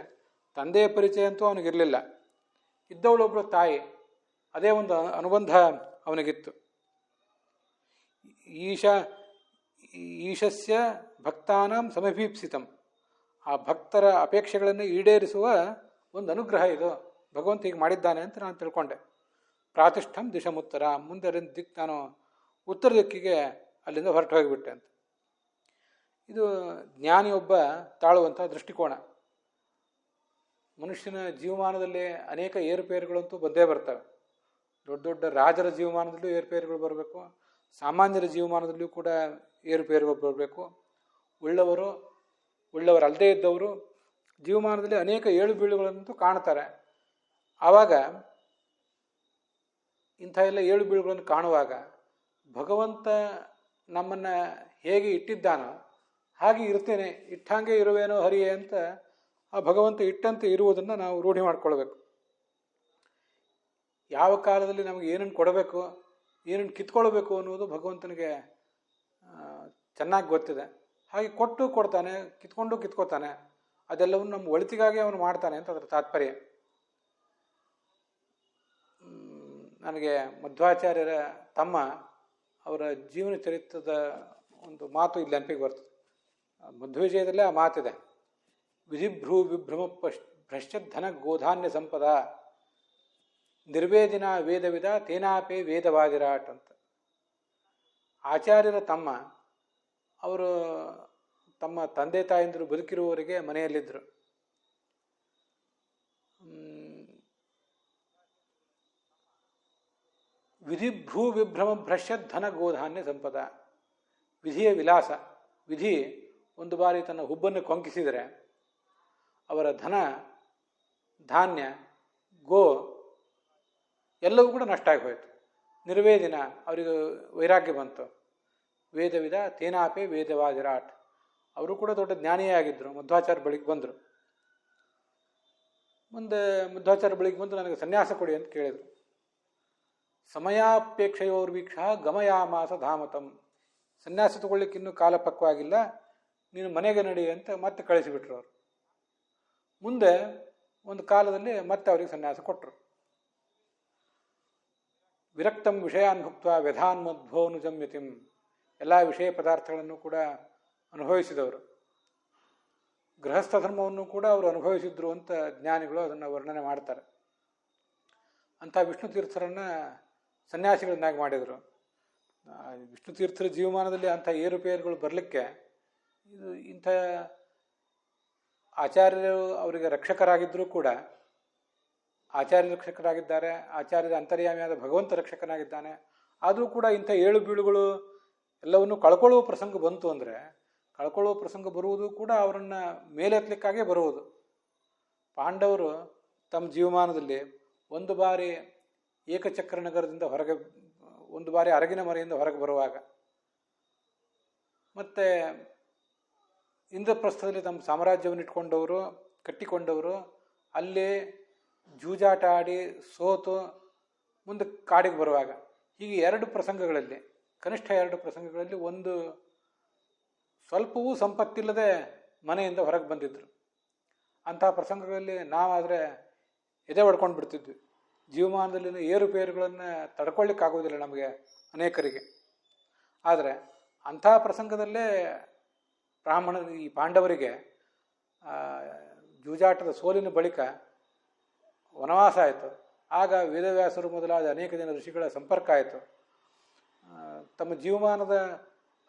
ತಂದೆಯ ಪರಿಚಯ ಅಂತೂ ಅವನಿಗಿರಲಿಲ್ಲ. ಇದ್ದವಳೊಬ್ಬಳು ತಾಯಿ, ಅದೇ ಒಂದು ಅನುಬಂಧ ಅವನಿಗಿತ್ತು. ಈಶಸ್ಯ ಭಕ್ತಾನಾಂ ಸಮಭೀಪ್ಸಿತಂ, ಆ ಭಕ್ತರ ಅಪೇಕ್ಷೆಗಳನ್ನು ಈಡೇರಿಸುವ ಒಂದು ಅನುಗ್ರಹ ಇದು, ಭಗವಂತ ಹೀಗೆ ಮಾಡಿದ್ದಾನೆ ಅಂತ ನಾನು ತಿಳ್ಕೊಂಡೆ. ಪ್ರಾತಿಷ್ಠಂ ದಿಶಮುತ್ತರ, ಮುಂದೆ ಅಲ್ಲಿಂದ ನಾನು ಉತ್ತರ ದಿಕ್ಕಿಗೆ ಅಲ್ಲಿಂದ ಹೊರಟು ಹೋಗಿಬಿಟ್ಟೆ ಅಂತ. ಇದು ಜ್ಞಾನಿಯೊಬ್ಬ ತಾಳುವಂಥ ದೃಷ್ಟಿಕೋನ. ಮನುಷ್ಯನ ಜೀವಮಾನದಲ್ಲಿ ಅನೇಕ ಏರುಪೇರುಗಳಂತೂ ಬಂದೇ ಬರ್ತವೆ. ದೊಡ್ಡ ದೊಡ್ಡ ರಾಜರ ಜೀವಮಾನದಲ್ಲೂ ಏರುಪೇರುಗಳು ಬರಬೇಕು, ಸಾಮಾನ್ಯರ ಜೀವಮಾನದಲ್ಲಿಯೂ ಕೂಡ ಏರುಪೇರುಗಳು ಬರಬೇಕು. ಉಳ್ಳವರಲ್ಲದೇ ಇದ್ದವರು ಜೀವಮಾನದಲ್ಲಿ ಅನೇಕ ಏಳು ಬೀಳುಗಳಂತೂ ಕಾಣ್ತಾರೆ. ಆವಾಗ ಇಂಥ ಎಲ್ಲ ಏಳು ಬೀಳುಗಳನ್ನು ಕಾಣುವಾಗ ಭಗವಂತ ನಮ್ಮನ್ನು ಹೇಗೆ ಇಟ್ಟಿದ್ದಾನೋ ಹಾಗೆ ಇರ್ತೇನೆ, ಇಟ್ಟಂಗೆ ಇರುವೇನೋ ಹರಿಯೇ ಅಂತ ಆ ಭಗವಂತ ಇಟ್ಟಂತೆ ಇರುವುದನ್ನು ನಾವು ರೂಢಿ ಮಾಡಿಕೊಳ್ಬೇಕು. ಯಾವ ಕಾಲದಲ್ಲಿ ನಮಗೆ ಏನನ್ನು ಕೊಡಬೇಕು, ಏನನ್ನು ಕಿತ್ಕೊಳ್ಬೇಕು ಅನ್ನೋದು ಭಗವಂತನಿಗೆ ಚೆನ್ನಾಗಿ ಗೊತ್ತಿದೆ. ಹಾಗೆ ಕೊಟ್ಟು ಕೊಡ್ತಾನೆ, ಕಿತ್ಕೊಂಡು ಕಿತ್ಕೋತಾನೆ. ಅದೆಲ್ಲವನ್ನು ನಮ್ಮ ಒಳಿತಿಗಾಗಿ ಅವನು ಮಾಡ್ತಾನೆ ಅಂತ ಅದರ ತಾತ್ಪರ್ಯ. ನನಗೆ ಮಧ್ವಾಚಾರ್ಯರ ತಮ್ಮ ಅವರ ಜೀವನ ಚರಿತ್ರದ ಒಂದು ಮಾತು ಇಲ್ಲಿ ನೆನಪಿಗೆ ಬರ್ತದೆ. ಮಧ್ವವಿಜಯದಲ್ಲೇ ಆ ಮಾತಿದೆ. ವಿಧಿಭ್ರೂ ವಿಭ್ರಮ ಭ್ರಶ್ಚಧನ ಗೋಧಾನ್ಯ ಸಂಪದ ನಿರ್ವೇದಿನ ವೇದವಿದ ತೇನಾಪೇ ವೇದವಾದಿರಾಟ್ ಅಂತ. ಆಚಾರ್ಯರ ತಮ್ಮ ಅವರು ತಮ್ಮ ತಂದೆ ತಾಯಂದಿರು ಬದುಕಿರುವವರಿಗೆ ಮನೆಯಲ್ಲಿದ್ದರು. ವಿಧಿಭ್ರೂ ವಿಭ್ರಮ ಭ್ರಶ್ಚಧನ ಗೋಧಾನ್ಯ ಸಂಪದ, ವಿಧಿಯ ವಿಲಾಸ. ವಿಧಿ ಒಂದು ಬಾರಿ ತನ್ನ ಹುಬ್ಬನ್ನು ಕೊಂಕಿಸಿದರೆ ಅವರ ಧನ, ಧಾನ್ಯ, ಗೋ ಎಲ್ಲವೂ ಕೂಡ ನಷ್ಟ ಆಗಿ ಹೋಯಿತು. ನಿರ್ವೇದಿನ, ಅವರಿಗೆ ವೈರಾಗ್ಯ ಬಂತು. ವೇದವಿದ ತೇನಾಪೇ ವೇದವಾದಿರಾಟ್, ಅವರು ಕೂಡ ದೊಡ್ಡ ಜ್ಞಾನಿಯೇ ಆಗಿದ್ದರು. ಮಧ್ವಾಚಾರ್ಯ ಬಳಿಗೆ ಬಂದರು. ಮುಂದೆ ಮಧ್ವಾಚಾರ್ಯ ಬಳಿಗೆ ಬಂದು ನನಗೆ ಸನ್ಯಾಸ ಕೊಡಿ ಅಂತ ಕೇಳಿದರು. ಸಮಯಾಪೇಕ್ಷೆಯೋರ್ವೀಕ್ಷ ಗಮಯಾಮಾಸ ಧಾಮತಂ, ಸನ್ಯಾಸ ತಗೊಳ್ಳಿಕ್ಕೆ ಇನ್ನೂ ಕಾಲ ಪಕ್ವಾಗಿಲ್ಲ, ನೀನು ಮನೆಗೆ ನಡಿ ಅಂತ ಮತ್ತೆ ಕಳಿಸಿಬಿಟ್ರು ಅವರು. ಮುಂದೆ ಒಂದು ಕಾಲದಲ್ಲಿ ಮತ್ತೆ ಅವರಿಗೆ ಸನ್ಯಾಸ ಕೊಟ್ಟರು. ವಿರಕ್ತಂ ವಿಷಯಾನ್ ಭುಕ್ತ ವ್ಯಧಾನ್ಮದ್ಭೋನುಜಮ್ಯತಿಂ, ಎಲ್ಲ ವಿಷಯ ಪದಾರ್ಥಗಳನ್ನು ಕೂಡ ಅನುಭವಿಸಿದವರು. ಗೃಹಸ್ಥ ಧರ್ಮವನ್ನು ಕೂಡ ಅವರು ಅನುಭವಿಸಿದ್ರು ಅಂತ ಜ್ಞಾನಿಗಳು ಅದನ್ನು ವರ್ಣನೆ ಮಾಡ್ತಾರೆ. ಅಂಥ ವಿಷ್ಣು ತೀರ್ಥರನ್ನು ಸನ್ಯಾಸಿಗಳನ್ನಾಗಿ ಮಾಡಿದರು. ವಿಷ್ಣು ತೀರ್ಥರ ಜೀವಮಾನದಲ್ಲಿ ಅಂಥ ಏರುಪೇರುಗಳು ಬರಲಿಕ್ಕೆ ಇದು ಇಂಥ ಆಚಾರ್ಯರು ಅವರಿಗೆ ರಕ್ಷಕರಾಗಿದ್ದರೂ ಕೂಡ, ಆಚಾರ್ಯ ರಕ್ಷಕರಾಗಿದ್ದಾರೆ, ಆಚಾರ್ಯರ ಅಂತರ್ಯಾಮಿಯಾದ ಭಗವಂತ ರಕ್ಷಕನಾಗಿದ್ದಾನೆ. ಆದರೂ ಕೂಡ ಇಂಥ ಏಳು ಬೀಳುಗಳು ಎಲ್ಲವನ್ನು ಕಳ್ಕೊಳ್ಳುವ ಪ್ರಸಂಗ ಬಂತು ಅಂದರೆ, ಕಳ್ಕೊಳ್ಳುವ ಪ್ರಸಂಗ ಬರುವುದು ಕೂಡ ಅವರನ್ನು ಮೇಲೆತ್ತಲಿಕ್ಕಾಗೇ ಬರುವುದು. ಪಾಂಡವರು ತಮ್ಮ ಜೀವಮಾನದಲ್ಲಿ ಒಂದು ಬಾರಿ ಏಕಚಕ್ರ ನಗರದಿಂದ ಹೊರಗೆ, ಒಂದು ಬಾರಿ ಅರಗಿನ ಮರೆಯಿಂದ ಹೊರಗೆ ಬರುವಾಗ, ಮತ್ತು ಇಂದ್ರಪ್ರಸ್ಥದಲ್ಲಿ ತಮ್ಮ ಸಾಮ್ರಾಜ್ಯವನ್ನು ಇಟ್ಕೊಂಡವರು, ಕಟ್ಟಿಕೊಂಡವರು, ಅಲ್ಲಿ ಜೂಜಾಟ ಆಡಿ ಸೋತು ಮುಂದೆ ಕಾಡಿಗೆ ಬರುವಾಗ, ಹೀಗೆ ಎರಡು ಪ್ರಸಂಗಗಳಲ್ಲಿ, ಕನಿಷ್ಠ ಎರಡು ಪ್ರಸಂಗಗಳಲ್ಲಿ ಒಂದು ಸ್ವಲ್ಪವೂ ಸಂಪತ್ತಿಲ್ಲದೆ ಮನೆಯಿಂದ ಹೊರಗೆ ಬಂದಿದ್ದರು. ಅಂತಹ ಪ್ರಸಂಗಗಳಲ್ಲಿ ನಾವಾದರೆ ಎದೆ ಹೊಡ್ಕೊಂಡು ಬಿಡ್ತಿದ್ವಿ. ಜೀವಮಾನದಲ್ಲಿನ ಏರುಪೇರುಗಳನ್ನು ತಡ್ಕೊಳ್ಳಿಕ್ಕಾಗೋದಿಲ್ಲ ನಮಗೆ ಅನೇಕರಿಗೆ. ಆದರೆ ಅಂಥ ಪ್ರಸಂಗದಲ್ಲೇ ಈ ಪಾಂಡವರಿಗೆ ಜೂಜಾಟದ ಸೋಲಿನ ಬಳಿಕ ವನವಾಸ ಆಯಿತು. ಆಗ ವೇದವ್ಯಾಸರು ಮೊದಲಾದ ಅನೇಕ ಜನ ಋಷಿಗಳ ಸಂಪರ್ಕ ಆಯಿತು. ತಮ್ಮ ಜೀವಮಾನದ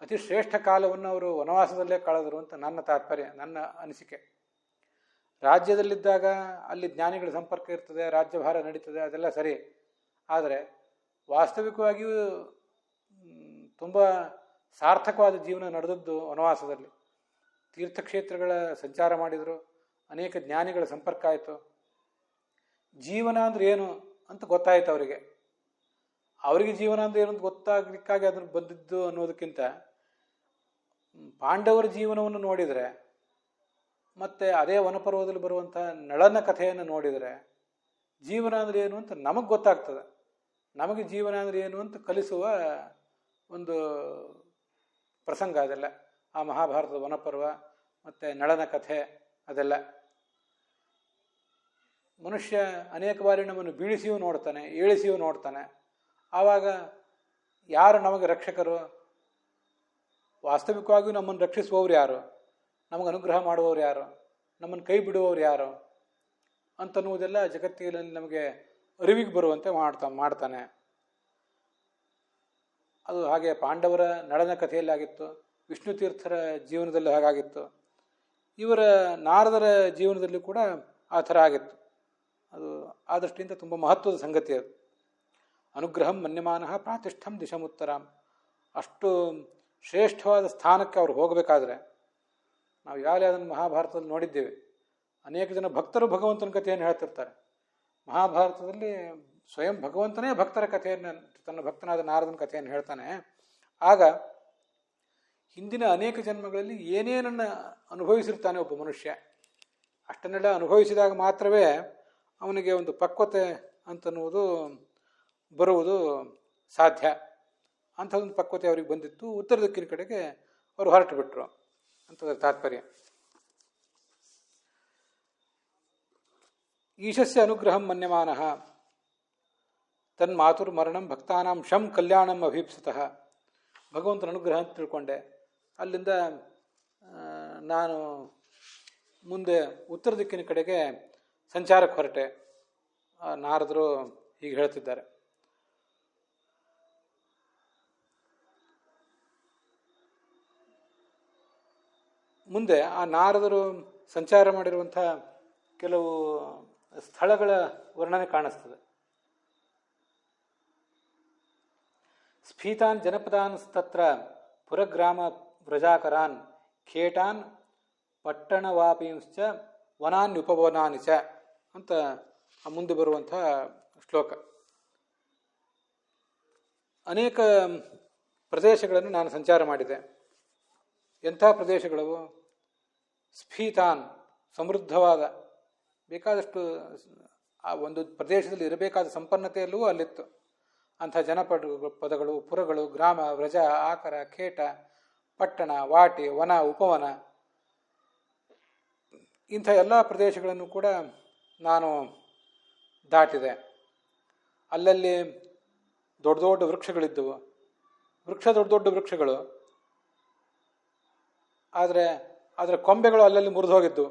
ಅತಿ ಶ್ರೇಷ್ಠ ಕಾಲವನ್ನು ಅವರು ವನವಾಸದಲ್ಲೇ ಕಳೆದರು ಅಂತ ನನ್ನ ತಾತ್ಪರ್ಯ, ನನ್ನ ಅನಿಸಿಕೆ. ರಾಜ್ಯದಲ್ಲಿದ್ದಾಗ ಅಲ್ಲಿ ಜ್ಞಾನಿಗಳ ಸಂಪರ್ಕ ಇರ್ತದೆ, ರಾಜ್ಯಭಾರ ನಡೀತದೆ, ಅದೆಲ್ಲ ಸರಿ. ಆದರೆ ವಾಸ್ತವಿಕವಾಗಿಯೂ ತುಂಬ ಸಾರ್ಥಕವಾದ ಜೀವನ ನಡೆದದ್ದು ವನವಾಸದಲ್ಲಿ. ತೀರ್ಥಕ್ಷೇತ್ರಗಳ ಸಂಚಾರ ಮಾಡಿದರು, ಅನೇಕ ಜ್ಞಾನಿಗಳ ಸಂಪರ್ಕ ಆಯಿತು. ಜೀವನ ಅಂದರೆ ಏನು ಅಂತ ಗೊತ್ತಾಯಿತು ಅವರಿಗೆ. ಜೀವನ ಅಂದರೆ ಏನು ಅಂತ ಗೊತ್ತಾಗಲಿಕ್ಕಾಗಿ ಅದನ್ನು ಬಂದಿದ್ದು ಅನ್ನೋದಕ್ಕಿಂತ ಪಾಂಡವರ ಜೀವನವನ್ನು ನೋಡಿದರೆ, ಮತ್ತು ಅದೇ ವನಪರ್ವದಲ್ಲಿ ಬರುವಂಥ ನಳನ ಕಥೆಯನ್ನು ನೋಡಿದರೆ ಜೀವನ ಅಂದರೆ ಏನು ಅಂತ ನಮಗೆ ಗೊತ್ತಾಗ್ತದೆ. ನಮಗೆ ಜೀವನ ಅಂದರೆ ಏನು ಅಂತ ಕಲಿಸುವ ಒಂದು ಪ್ರಸಂಗ ಅದೆಲ್ಲ. ಆ ಮಹಾಭಾರತದ ವನಪರ್ವ ಮತ್ತು ನಳನ ಕಥೆ ಅದೆಲ್ಲ. ಮನುಷ್ಯ ಅನೇಕ ಬಾರಿ ನಮ್ಮನ್ನು ಬೀಳಿಸಿಯೂ ನೋಡ್ತಾನೆ, ಏಳಿಸಿಯೂ ನೋಡ್ತಾನೆ. ಆವಾಗ ಯಾರು ನಮಗೆ ರಕ್ಷಕರು? ವಾಸ್ತವಿಕವಾಗಿಯೂ ನಮ್ಮನ್ನು ರಕ್ಷಿಸುವವರು ಯಾರು? ನಮಗೆ ಅನುಗ್ರಹ ಮಾಡುವವರು ಯಾರು? ನಮ್ಮನ್ನು ಕೈ ಬಿಡುವವರು ಯಾರು ಅಂತನ್ನುವುದೆಲ್ಲ ಜಗತ್ತಿನಲ್ಲಿ ನಮಗೆ ಅರಿವಿಗೆ ಬರುವಂತೆ ಮಾಡ್ತಾನೆ. ಅದು ಹಾಗೆ ಪಾಂಡವರ ನಳನ ಕಥೆಯಲ್ಲಿ ಆಗಿತ್ತು, ವಿಷ್ಣು ತೀರ್ಥರ ಜೀವನದಲ್ಲಿ ಹಾಗಾಗಿತ್ತು, ಇವರ ನಾರದರ ಜೀವನದಲ್ಲಿ ಕೂಡ ಆ ಥರ ಆಗಿತ್ತು. ಅದು ಆ ದೃಷ್ಟಿಯಿಂದ ತುಂಬ ಮಹತ್ವದ ಸಂಗತಿ ಅದು. ಅನುಗ್ರಹಂ ಮನ್ಯಮಾನಃ ಪ್ರಾತಿಷ್ಠಂ ದಿಶಮುತ್ತರಾಂ. ಅಷ್ಟು ಶ್ರೇಷ್ಠವಾದ ಸ್ಥಾನಕ್ಕೆ ಅವ್ರು ಹೋಗಬೇಕಾದ್ರೆ, ನಾವು ಈಗಾಗಲೇ ಅದನ್ನು ಮಹಾಭಾರತದಲ್ಲಿ ನೋಡಿದ್ದೇವೆ. ಅನೇಕ ಜನ ಭಕ್ತರು ಭಗವಂತನ ಕಥೆಯನ್ನು ಹೇಳ್ತಿರ್ತಾರೆ. ಮಹಾಭಾರತದಲ್ಲಿ ಸ್ವಯಂ ಭಗವಂತನೇ ಭಕ್ತರ ಕಥೆಯನ್ನು, ತನ್ನ ಭಕ್ತನಾದ ನಾರದನ ಕಥೆಯನ್ನು ಹೇಳ್ತಾನೆ. ಆಗ ಹಿಂದಿನ ಅನೇಕ ಜನ್ಮಗಳಲ್ಲಿ ಏನೇನನ್ನು ಅನುಭವಿಸಿರ್ತಾನೆ ಒಬ್ಬ ಮನುಷ್ಯ, ಅಷ್ಟನ್ನೆಲ್ಲ ಅನುಭವಿಸಿದಾಗ ಮಾತ್ರವೇ ಅವನಿಗೆ ಒಂದು ಪಕ್ವತೆ ಅಂತನ್ನುವುದು ಬರುವುದು ಸಾಧ್ಯ. ಅಂಥದ್ದೊಂದು ಪಕ್ವತೆ ಅವರಿಗೆ ಬಂದಿತ್ತು. ಉತ್ತರ ದಿಕ್ಕಿನ ಕಡೆಗೆ ಅವರು ಹೊರಟು ಬಿಟ್ರು ಅಂತದರ ತಾತ್ಪರ್ಯ. ಈಶಸ್ಯ ಅನುಗ್ರಹಂ ಮನ್ಯಮಾನಃ ತನ್ಮಾತುರ್ ಮರಣಂ ಭಕ್ತಾನಾಂ ಶಂ ಕಲ್ಯಾಣಂ ಅಭೀಪ್ಸತಃ. ಭಗವಂತನ ಅನುಗ್ರಹ ಅಂತ ತಿಳ್ಕೊಂಡೆ. ಅಲ್ಲಿಂದ ನಾನು ಮುಂದೆ ಉತ್ತರ ದಿಕ್ಕಿನ ಕಡೆಗೆ ಸಂಚಾರಕ್ಕೆ ಹೊರಟೆ. ನಾರದರು ಹೀಗೆ ಹೇಳ್ತಿದ್ದಾರೆ. ಮುಂದೆ ಆ ನಾರದರು ಸಂಚಾರ ಮಾಡಿರುವಂಥ ಕೆಲವು ಸ್ಥಳಗಳ ವರ್ಣನೆ ಕಾಣಿಸ್ತದೆ. ಸ್ಫೀತಾನ್ ಜನಪದಾನ್ ತತ್ರ ಪುರಗ್ರಾಮ ವ್ರಜಾಕರಾನ್ ಖೇಟಾನ್ ಪಟ್ಟಣವಾಪೀಂಶ್ಚ ವನಾನ್ಯುಪವನಾನಿ ಚ ಅಂತ ಮುಂದೆ ಬರುವಂಥ ಶ್ಲೋಕ. ಅನೇಕ ಪ್ರದೇಶಗಳನ್ನು ನಾನು ಸಂಚಾರ ಮಾಡಿದೆ. ಎಂಥ ಪ್ರದೇಶಗಳವು? ಸ್ಫೀತಾನ್, ಸಮೃದ್ಧವಾದ, ಬೇಕಾದಷ್ಟು ಆ ಒಂದು ಪ್ರದೇಶದಲ್ಲಿ ಇರಬೇಕಾದ ಸಂಪನ್ನತೆಯಲ್ಲೂ ಅಲ್ಲಿತ್ತು. ಅಂಥ ಜನಪದಗಳು, ಪುರಗಳು, ಗ್ರಾಮ, ವ್ರಜ, ಆಕರ, ಖೇಟ, ಪಟ್ಟಣ, ವಾಟಿ, ವನ, ಉಪವನ, ಇಂಥ ಎಲ್ಲ ಪ್ರದೇಶಗಳನ್ನು ಕೂಡ ನಾನು ದಾಟಿದೆ. ಅಲ್ಲಲ್ಲಿ ದೊಡ್ಡ ದೊಡ್ಡ ವೃಕ್ಷಗಳಿದ್ದವು. ದೊಡ್ಡ ದೊಡ್ಡ ವೃಕ್ಷಗಳು, ಆದರೆ ಅದರ ಕೊಂಬೆಗಳು ಅಲ್ಲಲ್ಲಿ ಮುರಿದು ಹೋಗಿದ್ದು.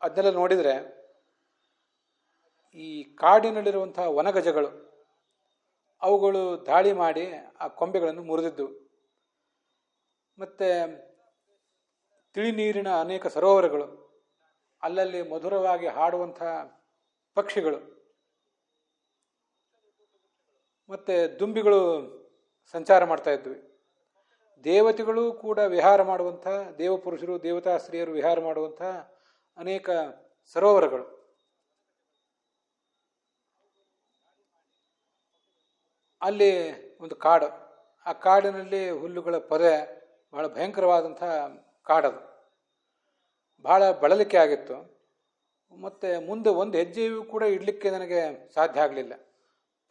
ಅದನ್ನೆಲ್ಲ ನೋಡಿದರೆ ಈ ಕಾಡಿನಲ್ಲಿರುವಂತಹ ವನಗಜಗಳು ಅವುಗಳು ದಾಳಿ ಮಾಡಿ ಆ ಕೊಂಬೆಗಳನ್ನು ಮುರಿದಿದ್ದು. ಮತ್ತು ತಿಳಿ ನೀರಿನ ಅನೇಕ ಸರೋವರಗಳು, ಅಲ್ಲಲ್ಲಿ ಮಧುರವಾಗಿ ಹಾಡುವಂಥ ಪಕ್ಷಿಗಳು, ಮತ್ತು ದುಂಬಿಗಳು ಸಂಚಾರ ಮಾಡ್ತಾ ಇದ್ವಿ. ದೇವತೆಗಳು ಕೂಡ ವಿಹಾರ ಮಾಡುವಂಥ, ದೇವಪುರುಷರು ದೇವತಾ ಸ್ತ್ರೀಯರು ವಿಹಾರ ಮಾಡುವಂಥ ಅನೇಕ ಸರೋವರಗಳು. ಅಲ್ಲಿ ಒಂದು ಕಾಡು, ಆ ಕಾಡಿನಲ್ಲಿ ಹುಲ್ಲುಗಳ ಪೊದೆ, ಬಹಳ ಭಯಂಕರವಾದಂಥ ಕಾಡದು. ಬಹಳ ಬಳಲಿಕೆ ಆಗಿತ್ತು. ಮತ್ತು ಮುಂದೆ ಒಂದು ಹೆಜ್ಜೆಯೂ ಕೂಡ ಇಡಲಿಕ್ಕೆ ನನಗೆ ಸಾಧ್ಯ ಆಗಲಿಲ್ಲ.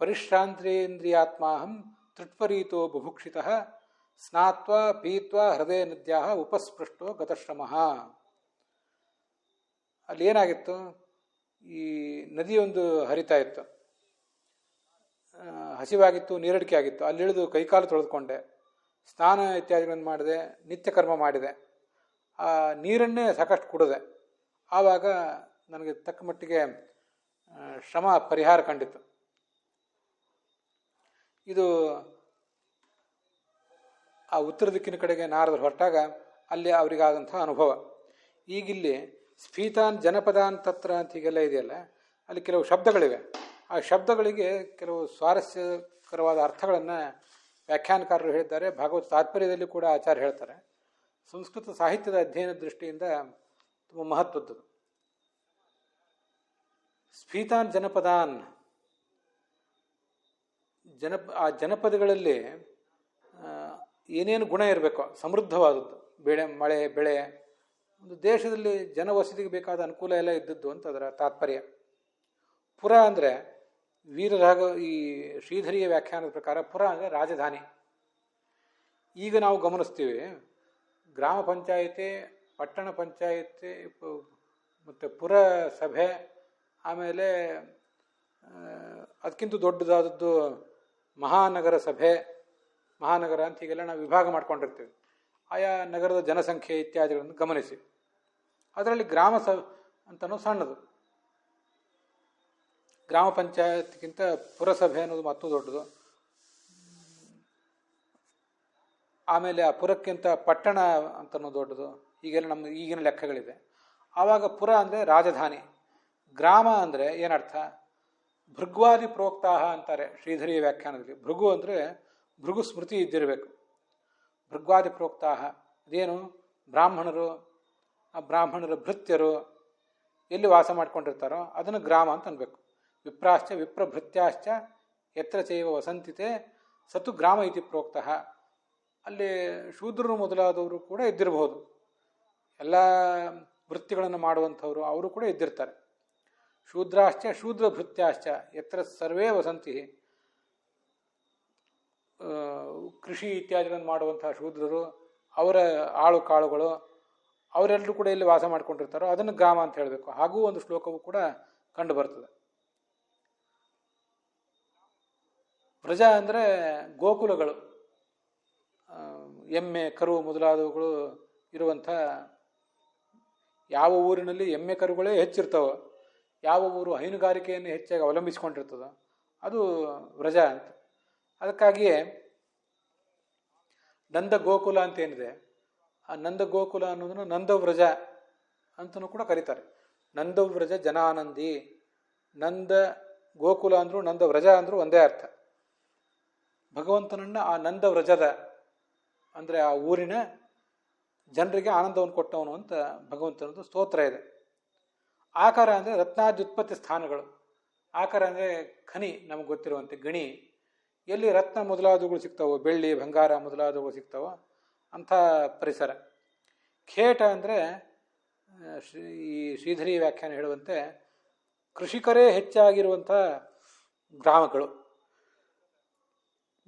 ಪರಿಶ್ರಾಂತ್ರೇಂದ್ರಿಯಾತ್ಮಾಹಂ ತೃಟ್ಪರೀತೋ ಬುಭುಕ್ಷಿತಃ ಸ್ನಾತ್ವಾ ಪೀತ್ವಾ ಹೃದಯ ನದ್ಯಾ ಉಪಸ್ಪೃಷ್ಟೋ ಗತಶ್ರಮಃ. ಅಲ್ಲಿ ಏನಾಗಿತ್ತು, ಈ ನದಿಯೊಂದು ಹರಿತಾ ಇತ್ತು. ಹಸಿವಾಗಿತ್ತು, ನೀರಡಿಕೆ ಆಗಿತ್ತು. ಅಲ್ಲಿಳಿದು ಕೈಕಾಲು ತೊಳೆದುಕೊಂಡೆ, ಸ್ನಾನ ಇತ್ಯಾದಿಗಳನ್ನು ಮಾಡಿದೆ, ನಿತ್ಯ ಕರ್ಮ ಮಾಡಿದೆ. ಆ ನೀರನ್ನೇ ಸಾಕಷ್ಟು ಕುಡಿದೆ. ಆವಾಗ ನನಗೆ ತಕ್ಕ ಮಟ್ಟಿಗೆ ಶ್ರಮ ಪರಿಹಾರ ಕಂಡಿತು. ಇದು ಆ ಉತ್ತರ ದಿಕ್ಕಿನ ಕಡೆಗೆ ನಾರದರು ಹೊರಟಾಗ ಅಲ್ಲಿ ಅವರಿಗಾದಂಥ ಅನುಭವ. ಈಗಿಲ್ಲಿ ಸ್ಫೀತಾನ್ ಜನಪದಾನ್ ತತ್ರ ಅಂತ ಹೀಗೆಲ್ಲ ಇದೆಯಲ್ಲ, ಅಲ್ಲಿ ಕೆಲವು ಶಬ್ದಗಳಿವೆ. ಆ ಶಬ್ದಗಳಿಗೆ ಕೆಲವು ಸ್ವಾರಸ್ಯಕರವಾದ ಅರ್ಥಗಳನ್ನು ವ್ಯಾಖ್ಯಾನಕಾರರು ಹೇಳಿದ್ದಾರೆ. ಭಾಗವತ ತಾತ್ಪರ್ಯದಲ್ಲಿ ಕೂಡ ಆಚಾರ್ಯ ಹೇಳ್ತಾರೆ. ಸಂಸ್ಕೃತ ಸಾಹಿತ್ಯದ ಅಧ್ಯಯನ ದೃಷ್ಟಿಯಿಂದ ತುಂಬ ಮಹತ್ವದ್ದು. ಸ್ಫೀತಾನ್ ಜನಪದಾನ್, ಆ ಜನಪದಗಳಲ್ಲಿ ಏನೇನು ಗುಣ ಇರಬೇಕೋ, ಸಮೃದ್ಧವಾದದ್ದು, ಮಳೆ, ಬೆಳೆ, ಒಂದು ದೇಶದಲ್ಲಿ ಜನವಸತಿಗೆ ಬೇಕಾದ ಅನುಕೂಲ ಎಲ್ಲ ಇದ್ದದ್ದು ಅಂತ ಅದರ ತಾತ್ಪರ್ಯ. ಪುರ ಅಂದರೆ ಈ ಶ್ರೀಧರಿಯ ವ್ಯಾಖ್ಯಾನದ ಪ್ರಕಾರ ಪುರ ಅಂದರೆ ರಾಜಧಾನಿ. ಈಗ ನಾವು ಗಮನಿಸ್ತೀವಿ, ಗ್ರಾಮ ಪಂಚಾಯಿತಿ, ಪಟ್ಟಣ ಪಂಚಾಯಿತಿ, ಮತ್ತು ಪುರಸಭೆ, ಆಮೇಲೆ ಅದಕ್ಕಿಂತ ದೊಡ್ಡದಾದದ್ದು ಮಹಾನಗರ ಸಭೆ, ಮಹಾನಗರ ಅಂತ ಹೀಗೆಲ್ಲ ನಾವು ವಿಭಾಗ ಮಾಡ್ಕೊಂಡಿರ್ತೀವಿ. ಆಯಾ ನಗರದ ಜನಸಂಖ್ಯೆ ಇತ್ಯಾದಿಗಳನ್ನು ಗಮನಿಸಿ. ಅದರಲ್ಲಿ ಗ್ರಾಮ ಅಂತನೂ ಸಣ್ಣದು. ಗ್ರಾಮ ಪಂಚಾಯತ್ಗಿಂತ ಪುರಸಭೆ ಅನ್ನೋದು ಮತ್ತೂ ದೊಡ್ಡದು. ಆಮೇಲೆ ಆ ಪುರಕ್ಕಿಂತ ಪಟ್ಟಣ ಅಂತನೂ ದೊಡ್ಡದು. ಹೀಗೆಲ್ಲ ನಮ್ಮ ಈಗಿನ ಲೆಕ್ಕಗಳಿದೆ. ಆವಾಗ ಪುರ ಅಂದರೆ ರಾಜಧಾನಿ, ಗ್ರಾಮ ಅಂದರೆ ಏನರ್ಥ? ಭೃಗ್ವಾದಿ ಪ್ರೋಕ್ತಾಹ ಅಂತಾರೆ ಶ್ರೀಧರಿಯ ವ್ಯಾಖ್ಯಾನದಲ್ಲಿ. ಭೃಗು ಅಂದರೆ ಭೃಗು ಸ್ಮೃತಿ ಇದ್ದಿರಬೇಕು. ಭೃಗ್ವಾದಿ ಪ್ರೋಕ್ತಾಹ ಅದೇನು? ಬ್ರಾಹ್ಮಣರು, ಆ ಬ್ರಾಹ್ಮಣರ ಭೃತ್ಯರು ಎಲ್ಲಿ ವಾಸ ಮಾಡ್ಕೊಂಡಿರ್ತಾರೋ ಅದನ್ನು ಗ್ರಾಮ ಅಂತ ಅನ್ಬೇಕು. ವಿಪ್ರಾಶ್ಚ ವಿಪ್ರಭೃತ್ಯಾಶ್ಚ ಯತ್ರ ಚೈವ ವಸಂತಿತೆ ಸತು ಗ್ರಾಮ ಇತಿ ಪ್ರೋಕ್ತಃ. ಅಲ್ಲಿ ಶೂದ್ರರು ಮೊದಲಾದವರು ಕೂಡ ಇದ್ದಿರಬಹುದು. ಎಲ್ಲ ವೃತ್ತಿಗಳನ್ನು ಮಾಡುವಂಥವ್ರು ಅವರು ಕೂಡ ಇದ್ದಿರ್ತಾರೆ. ಶೂದ್ರಾಶ್ಚ ಶೂದ್ರ ಭೃತ್ಯಾಶ್ಚ ಯತ್ರ ಸರ್ವೇ ವಸಂತಿ. ಕೃಷಿ ಇತ್ಯಾದಿಗಳನ್ನು ಮಾಡುವಂತಹ ಶೂದ್ರರು, ಅವರ ಆಳು ಕಾಳುಗಳು, ಅವರೆಲ್ಲರೂ ಕೂಡ ಎಲ್ಲಿ ವಾಸ ಮಾಡ್ಕೊಂಡಿರ್ತಾರೋ ಅದನ್ನು ಗ್ರಾಮ ಅಂತ ಹೇಳಬೇಕು. ಹಾಗೂ ಒಂದು ಶ್ಲೋಕವು ಕೂಡ ಕಂಡು ಬರ್ತದೆ. ವ್ರಜ ಅಂದರೆ ಗೋಕುಲಗಳು, ಎಮ್ಮೆ ಕರು ಮೊದಲಾದವುಗಳು ಇರುವಂಥ ಯಾವ ಊರಿನಲ್ಲಿ ಎಮ್ಮೆ ಕರುಗಳೇ ಹೆಚ್ಚಿರ್ತಾವೋ, ಯಾವ ಊರು ಹೈನುಗಾರಿಕೆಯನ್ನು ಹೆಚ್ಚಾಗಿ ಅವಲಂಬಿಸಿಕೊಂಡಿರ್ತದೋ ಅದು ವ್ರಜ ಅಂತ. ಅದಕ್ಕಾಗಿಯೇ ನಂದ ಗೋಕುಲ ಅಂತ ಏನಿದೆ, ಆ ನಂದ ಗೋಕುಲ ಅನ್ನೋದನ್ನು ನಂದವ್ರಜ ಅಂತಲೂ ಕೂಡ ಕರೀತಾರೆ. ನಂದವ್ರಜ ಜನಾನಂದಿ. ನಂದ ಗೋಕುಲ ಅಂದರೂ ನಂದವ್ರಜ ಅಂದರೂ ಒಂದೇ ಅರ್ಥ. ಭಗವಂತನನ್ನು ಆ ನಂದವ್ರಜದ ಅಂದರೆ ಆ ಊರಿನ ಜನರಿಗೆ ಆನಂದವನ್ನು ಕೊಟ್ಟವನು ಅಂತ ಭಗವಂತನದ್ದು ಸ್ತೋತ್ರ ಇದೆ. ಆಕಾರ ಅಂದರೆ ರತ್ನಾದ್ಯುತ್ಪತ್ತಿ ಸ್ಥಾನಗಳು. ಆಕಾರ ಅಂದರೆ ಖನಿ, ನಮಗೆ ಗೊತ್ತಿರುವಂತೆ ಗಣಿ. ಎಲ್ಲಿ ರತ್ನ ಮೊದಲಾದವುಗಳು ಸಿಗ್ತಾವೋ, ಬೆಳ್ಳಿ ಬಂಗಾರ ಮೊದಲಾದವುಗಳು ಸಿಗ್ತಾವೋ ಅಂಥ ಪರಿಸರ. ಖೇಟ ಅಂದರೆ ಈ ಶ್ರೀಧರಿ ವ್ಯಾಖ್ಯಾನ ಹೇಳುವಂತೆ ಕೃಷಿಕರೇ ಹೆಚ್ಚಾಗಿರುವಂಥ ಗ್ರಾಮಗಳು.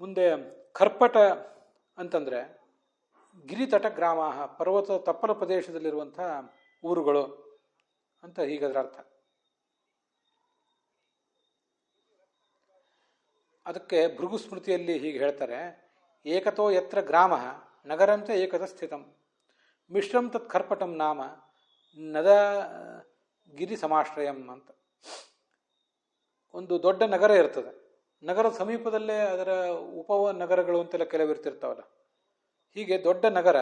ಮುಂದೆ ಕರ್ಪಟ ಅಂತಂದರೆ ಗಿರಿತಟ ಗ್ರಾಮ, ಪರ್ವತ ತಪ್ಪಲ ಪ್ರದೇಶದಲ್ಲಿರುವಂಥ ಊರುಗಳು ಅಂತ ಹೀಗದರ ಅರ್ಥ. ಅದಕ್ಕೆ ಭೃಗು ಸ್ಮೃತಿಯಲ್ಲಿ ಹೀಗೆ ಹೇಳ್ತಾರೆ, ಏಕತೋ ಯತ್ರ ಗ್ರಾಮ ನಗರಂಚ ಏಕದ ಸ್ಥಿತಂ ಮಿಶ್ರಂ ತತ್ ಕರ್ಪಟಂ ನಾಮ ನದ ಗಿರಿ ಸಮಾಶ್ರಯಂ ಅಂತ. ಒಂದು ದೊಡ್ಡ ನಗರ ಇರ್ತದೆ, ನಗರದ ಸಮೀಪದಲ್ಲೇ ಅದರ ನಗರಗಳು ಅಂತೆಲ್ಲ ಕೆಲವು ಇರ್ತಿರ್ತಾವಲ್ಲ, ಹೀಗೆ ದೊಡ್ಡ ನಗರ,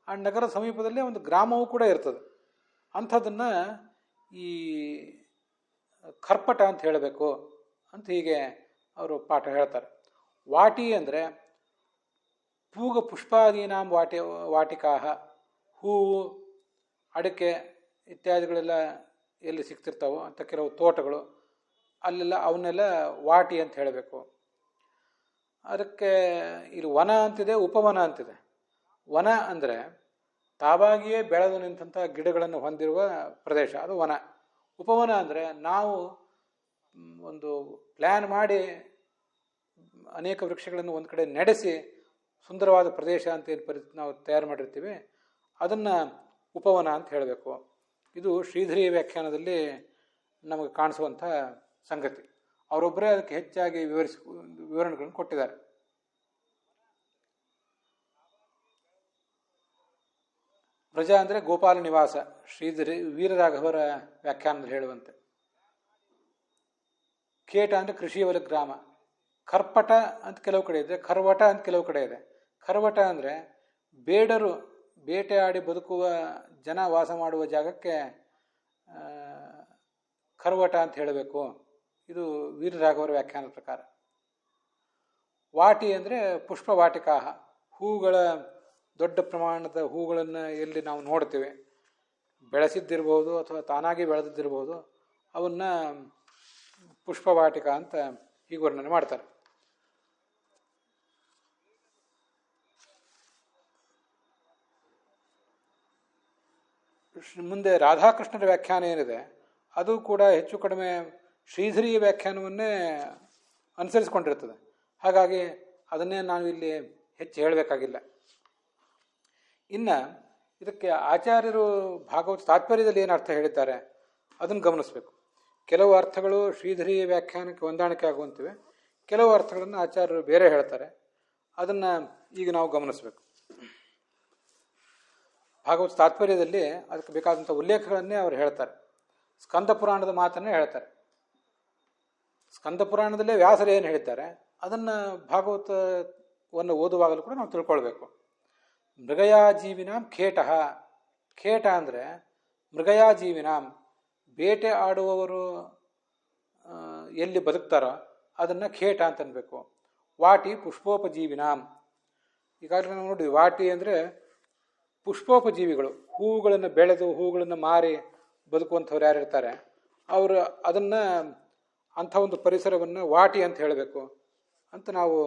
ಆ ನಗರದ ಸಮೀಪದಲ್ಲೇ ಒಂದು ಗ್ರಾಮವೂ ಕೂಡ ಇರ್ತದೆ. ಅಂಥದನ್ನು ಈ ಕರ್ಪಟ ಅಂತ ಹೇಳಬೇಕು ಅಂತ ಹೀಗೆ ಅವರು ಪಾಠ ಹೇಳ್ತಾರೆ. ವಾಟಿ ಅಂದರೆ ಪೂಗ ಪುಷ್ಪಾದೀನಾಂ ವಾಟಿಕಾಹ, ಹೂವು, ಅಡಿಕೆ ಇತ್ಯಾದಿಗಳೆಲ್ಲ ಎಲ್ಲಿ ಸಿಗ್ತಿರ್ತಾವೋ ಅಂತ ಕೆಲವು ತೋಟಗಳು, ಅಲ್ಲೆಲ್ಲ ಅವನ್ನೆಲ್ಲ ವಾಟಿ ಅಂತ ಹೇಳಬೇಕು. ಅದಕ್ಕೆ ಇಲ್ಲಿ ವನ ಅಂತಿದೆ, ಉಪವನ ಅಂತಿದೆ. ವನ ಅಂದರೆ ತಾವಾಗಿಯೇ ಬೆಳೆದು ನಿಂತಹ ಗಿಡಗಳನ್ನು ಹೊಂದಿರುವ ಪ್ರದೇಶ, ಅದು ವನ. ಉಪವನ ಅಂದರೆ ನಾವು ಒಂದು ಪ್ಲ್ಯಾನ್ ಮಾಡಿ ಅನೇಕ ವೃಕ್ಷಗಳನ್ನು ಒಂದು ಕಡೆ ನಡೆಸಿ ಸುಂದರವಾದ ಪ್ರದೇಶ ಅಂತ ಏನು ನಾವು ತಯಾರು ಮಾಡಿರ್ತೀವಿ, ಅದನ್ನು ಉಪವನ ಅಂತ ಹೇಳಬೇಕು. ಇದು ಶ್ರೀಧರಿ ವ್ಯಾಖ್ಯಾನದಲ್ಲಿ ನಮಗೆ ಕಾಣಿಸುವಂಥ ಸಂಗತಿ. ಅವರೊಬ್ಬರೇ ಅದಕ್ಕೆ ಹೆಚ್ಚಾಗಿ ವಿವರಣೆಗಳನ್ನು ಕೊಟ್ಟಿದ್ದಾರೆ. ವ್ರಜ ಅಂದರೆ ಗೋಪಾಲ ನಿವಾಸ, ಶ್ರೀಧರಿ ವೀರರಾಘವರ ವ್ಯಾಖ್ಯಾನದಲ್ಲಿ ಹೇಳುವಂತೆ. ಖೇಟ ಅಂದರೆ ಕೃಷಿಯವಲ ಗ್ರಾಮ. ಕರ್ಪಟ ಅಂತ ಕೆಲವು ಕಡೆ ಇದೆ, ಖರ್ವಟ ಅಂತ ಕೆಲವು ಕಡೆ ಇದೆ. ಖರ್ವಟ ಅಂದರೆ ಬೇಡರು, ಬೇಟೆಯಾಡಿ ಬದುಕುವ ಜನ ವಾಸ ಮಾಡುವ ಜಾಗಕ್ಕೆ ಖರ್ವಟ ಅಂತ ಹೇಳಬೇಕು. ಇದು ವೀರರಾಘವರ ವ್ಯಾಖ್ಯಾನದ ಪ್ರಕಾರ. ವಾಟಿ ಅಂದರೆ ಪುಷ್ಪವಾಟಿಕಾಹ, ಹೂಗಳ ದೊಡ್ಡ ಪ್ರಮಾಣದ ಹೂಗಳನ್ನು ಎಲ್ಲಿ ನಾವು ನೋಡ್ತೇವೆ, ಬೆಳೆಸಿದ್ದಿರ್ಬೋದು ಅಥವಾ ತಾನಾಗಿ ಬೆಳೆದಿದ್ದಿರ್ಬೋದು, ಅವನ್ನ ಪುಷ್ಪವಾಟಿಕ ಅಂತ ಹೀಗೆ ವರ್ಣನೆ ಮಾಡ್ತಾರೆ. ಮುಂದೆ ರಾಧಾಕೃಷ್ಣರ ವ್ಯಾಖ್ಯಾನ ಏನಿದೆ ಅದು ಕೂಡ ಹೆಚ್ಚು ಕಡಿಮೆ ಶ್ರೀಧರಿಯ ವ್ಯಾಖ್ಯಾನವನ್ನೇ ಅನುಸರಿಸಿಕೊಂಡಿರ್ತದೆ. ಹಾಗಾಗಿ ಅದನ್ನೇ ನಾವು ಇಲ್ಲಿ ಹೆಚ್ಚು ಹೇಳಬೇಕಾಗಿಲ್ಲ. ಇನ್ನು ಇದಕ್ಕೆ ಆಚಾರ್ಯರು ಭಾಗವತ ತಾತ್ಪರ್ಯದಲ್ಲಿ ಏನು ಅರ್ಥ ಹೇಳಿದ್ದಾರೆ ಅದನ್ನು ಗಮನಿಸಬೇಕು. ಕೆಲವು ಅರ್ಥಗಳು ಶ್ರೀಧರಿಯ ವ್ಯಾಖ್ಯಾನಕ್ಕೆ ಹೊಂದಾಣಿಕೆ ಆಗುವಂತಿವೆ, ಕೆಲವು ಅರ್ಥಗಳನ್ನು ಆಚಾರ್ಯರು ಬೇರೆ ಹೇಳ್ತಾರೆ. ಅದನ್ನು ಈಗ ನಾವು ಗಮನಿಸಬೇಕು. ಭಾಗವತ ತಾತ್ಪರ್ಯದಲ್ಲಿ ಅದಕ್ಕೆ ಬೇಕಾದಂಥ ಉಲ್ಲೇಖಗಳನ್ನೇ ಅವರು ಹೇಳ್ತಾರೆ. ಸ್ಕಂದ ಪುರಾಣದ ಮಾತನ್ನೇ ಹೇಳ್ತಾರೆ. ಸ್ಕಂದ ಪುರಾಣದಲ್ಲೇ ವ್ಯಾಸರು ಏನು ಹೇಳ್ತಾರೆ ಅದನ್ನು ಭಾಗವತವನ್ನು ಓದುವಾಗಲೂ ಕೂಡ ನಾವು ತಿಳ್ಕೊಳ್ಬೇಕು. ಮೃಗಯಾಜೀವಿನಾಂ ಖೇಟಃ, ಖೇಟ ಅಂದರೆ ಮೃಗಯಾಜೀವಿನಾಂ, ಬೇಟೆ ಆಡುವವರು ಎಲ್ಲಿ ಬದುಕ್ತಾರೋ ಅದನ್ನು ಖೇಟ ಅಂತ ಅನ್ಬೇಕು. ವಾಟಿ ಪುಷ್ಪೋಪಜೀವಿನಾಂ, ಈಗಾಗಲೇ ನಾವು ನೋಡಿದ್ವಿ ವಾಟಿ ಅಂದರೆ ಪುಷ್ಪೋಪಜೀವಿಗಳು, ಹೂವುಗಳನ್ನು ಬೆಳೆದು ಹೂವುಗಳನ್ನು ಮಾರಿ ಬದುಕುವಂಥವ್ರು ಯಾರಿರ್ತಾರೆ ಅವರು ಅದನ್ನು ಅಂಥ ಒಂದು ಪರಿಸರವನ್ನು ವಾಟಿ ಅಂತ ಹೇಳಬೇಕು ಅಂತ ನಾವು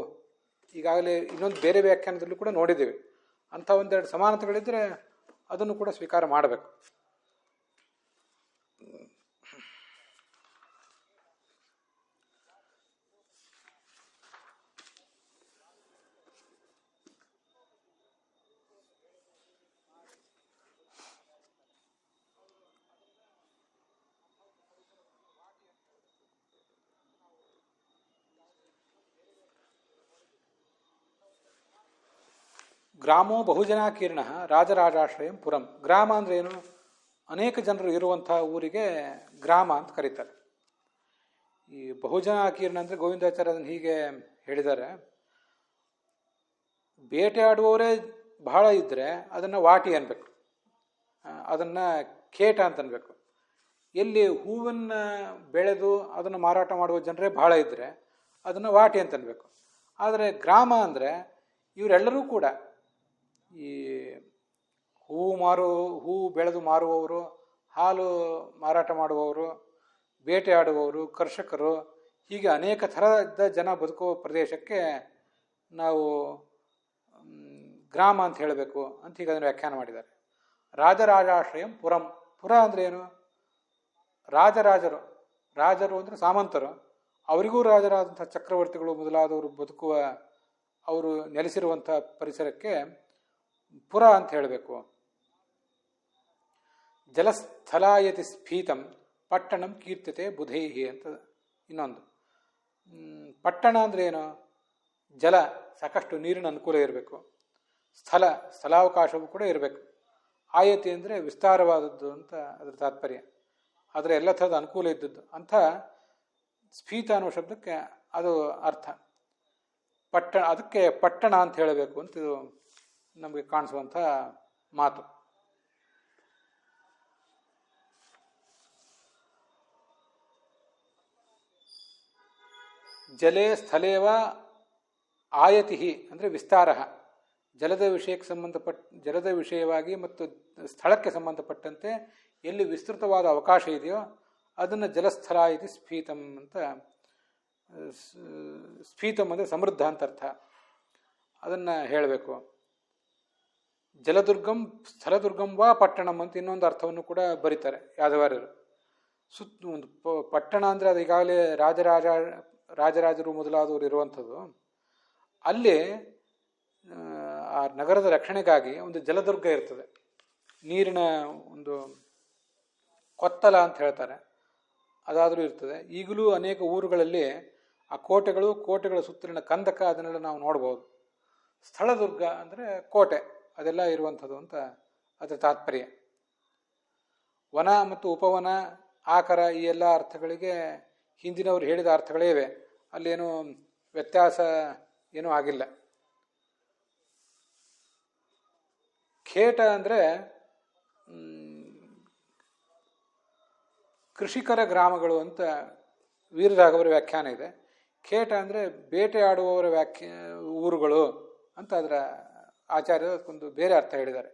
ಈಗಾಗಲೇ ಇನ್ನೊಂದು ಬೇರೆ ವ್ಯಾಖ್ಯಾನದಲ್ಲೂ ಕೂಡ ನೋಡಿದ್ದೀವಿ. ಅಂಥ ಒಂದೆರಡು ಸಮಾನತೆಗಳಿದ್ದರೆ ಅದನ್ನು ಕೂಡ ಸ್ವೀಕಾರ ಮಾಡಬೇಕು. ಗ್ರಾಮೋ ಬಹುಜನಾಕೀರ್ಣ ರಾಜರಾಜಾಶ್ರಯಂ ಪುರಂ. ಗ್ರಾಮ ಅಂದರೆ ಏನು? ಅನೇಕ ಜನರು ಇರುವಂಥ ಊರಿಗೆ ಗ್ರಾಮ ಅಂತ ಕರೀತಾರೆ. ಈ ಬಹುಜನಾಕೀರ್ಣ ಅಂದರೆ ಗೋವಿಂದಾಚಾರ್ಯ ಅದನ್ನು ಹೀಗೆ ಹೇಳಿದ್ದಾರೆ, ಬೇಟೆಯಾಡುವವರೇ ಬಹಳ ಇದ್ದರೆ ಅದನ್ನು ವಾಟಿ ಅನ್ಬೇಕು, ಅದನ್ನು ಖೇಟ ಅಂತ ಅನ್ಬೇಕು. ಎಲ್ಲಿ ಹೂವನ್ನು ಬೆಳೆದು ಅದನ್ನು ಮಾರಾಟ ಮಾಡುವ ಜನರೇ ಬಹಳ ಇದ್ದರೆ ಅದನ್ನು ವಾಟಿ ಅಂತ ಅನ್ಬೇಕು. ಆದರೆ ಗ್ರಾಮ ಅಂದರೆ ಇವರೆಲ್ಲರೂ ಕೂಡ ಈ ಹೂ ಬೆಳೆದು ಮಾರುವವರು, ಹಾಲು ಮಾರಾಟ ಮಾಡುವವರು, ಬೇಟೆ ಆಡುವವರು, ಕರ್ಷಕರು, ಹೀಗೆ ಅನೇಕ ಥರದ ಜನ ಬದುಕುವ ಪ್ರದೇಶಕ್ಕೆ ನಾವು ಗ್ರಾಮ ಅಂತ ಹೇಳಬೇಕು ಅಂತ ಹೀಗೆ ಅದನ್ನು ವ್ಯಾಖ್ಯಾನ ಮಾಡಿದ್ದಾರೆ. ರಾಜರಾಜಾಶ್ರಯಂ ಪುರಂ. ಪುರ ಅಂದರೆ ಏನು? ರಾಜರು ಅಂದರೆ ಸಾಮಂತರು, ಅವರಿಗೂ ರಾಜರಾದಂಥ ಚಕ್ರವರ್ತಿಗಳು ಮೊದಲಾದವರು ಬದುಕುವ, ಅವರು ನೆಲೆಸಿರುವಂಥ ಪರಿಸರಕ್ಕೆ ಪುರ ಅಂತ ಹೇಳಬೇಕು. ಜಲಸ್ಥಲಾಯತಿ ಸ್ಫೀತಂ ಪಟ್ಟಣಂ ಕೀರ್ತ್ಯತೆ ಬುಧೈಹಿ ಅಂತ ಇನ್ನೊಂದು. ಪಟ್ಟಣ ಅಂದರೆ ಏನು? ಜಲ, ಸಾಕಷ್ಟು ನೀರಿನ ಅನುಕೂಲ ಇರಬೇಕು. ಸ್ಥಳಾವಕಾಶವೂ ಕೂಡ ಇರಬೇಕು. ಆಯತಿ ಅಂದರೆ ವಿಸ್ತಾರವಾದದ್ದು ಅಂತ ಅದರ ತಾತ್ಪರ್ಯ, ಅದರ ಎಲ್ಲ ಥರದ ಅನುಕೂಲ ಇದ್ದದ್ದು ಅಂಥ ಸ್ಫೀತ ಅನ್ನೋ ಶಬ್ದಕ್ಕೆ ಅದು ಅರ್ಥ. ಅದಕ್ಕೆ ಪಟ್ಟಣ ಅಂತ ಹೇಳಬೇಕು ಅಂತ ಇದು ನಮಗೆ ಕಾಣಿಸುವಂಥ ಮಾತು. ಜಲೇ ಸ್ಥಳೇವ ಆಯತಿ ಅಂದರೆ ವಿಸ್ತಾರ. ಜಲದ ವಿಷಯವಾಗಿ ಮತ್ತು ಸ್ಥಳಕ್ಕೆ ಸಂಬಂಧಪಟ್ಟಂತೆ ಎಲ್ಲಿ ವಿಸ್ತೃತವಾದ ಅವಕಾಶ ಇದೆಯೋ ಅದನ್ನು ಜಲಸ್ಥಳ ಇತಿ ಸ್ಫೀತಂ ಅಂತ. ಸ್ಫೀತಂ ಅಂದರೆ ಸಮೃದ್ಧ ಅಂತ ಅರ್ಥ. ಅದನ್ನು ಹೇಳಬೇಕು. ಜಲದುರ್ಗಂ ಸ್ಥಳದುರ್ಗಂ ವಾ ಪಟ್ಟಣಂ ಅಂತ ಇನ್ನೊಂದು ಅರ್ಥವನ್ನು ಕೂಡ ಬರೀತಾರೆ ಯಾದವಾರ್ಯರು. ಒಂದು ಪಟ್ಟಣ ಅಂದರೆ ಅದು ಈಗಾಗಲೇ ರಾಜರಾಜರು ಮೊದಲಾದವರು ಇರುವಂಥದ್ದು. ಅಲ್ಲಿ ಆ ನಗರದ ರಕ್ಷಣೆಗಾಗಿ ಒಂದು ಜಲದುರ್ಗ ಇರ್ತದೆ, ನೀರಿನ ಒಂದು ಕೊತ್ತಲ ಅಂತ ಹೇಳ್ತಾರೆ, ಅದಾದರೂ ಇರ್ತದೆ. ಈಗಲೂ ಅನೇಕ ಊರುಗಳಲ್ಲಿ ಆ ಕೋಟೆಗಳ ಸುತ್ತಲಿನ ಕಂದಕ ಅದನ್ನೆಲ್ಲ ನಾವು ನೋಡ್ಬೋದು. ಸ್ಥಳದುರ್ಗ ಅಂದರೆ ಕೋಟೆ, ಅದೆಲ್ಲ ಇರುವಂಥದ್ದು ಅಂತ ಅದರ ತಾತ್ಪರ್ಯ. ವನ ಮತ್ತು ಉಪವನ, ಆಕರ, ಈ ಎಲ್ಲ ಅರ್ಥಗಳಿಗೆ ಹಿಂದಿನವರು ಹೇಳಿದ ಅರ್ಥಗಳೇ ಇವೆ, ಅಲ್ಲೇನೂ ವ್ಯತ್ಯಾಸ ಏನೂ ಆಗಿಲ್ಲ. ಖೇಟ ಅಂದರೆ ಕೃಷಿಕರ ಗ್ರಾಮಗಳು ಅಂತ ವೀರರಾಘವರ ವ್ಯಾಖ್ಯಾನ ಇದೆ. ಖೇಟ ಅಂದರೆ ಬೇಟೆ ಆಡುವವರ ಊರುಗಳು ಅಂತ ಅದರ ಆಚಾರ್ಯರು ಒಂದು ಬೇರೆ ಅರ್ಥ ಹೇಳಿದ್ದಾರೆ.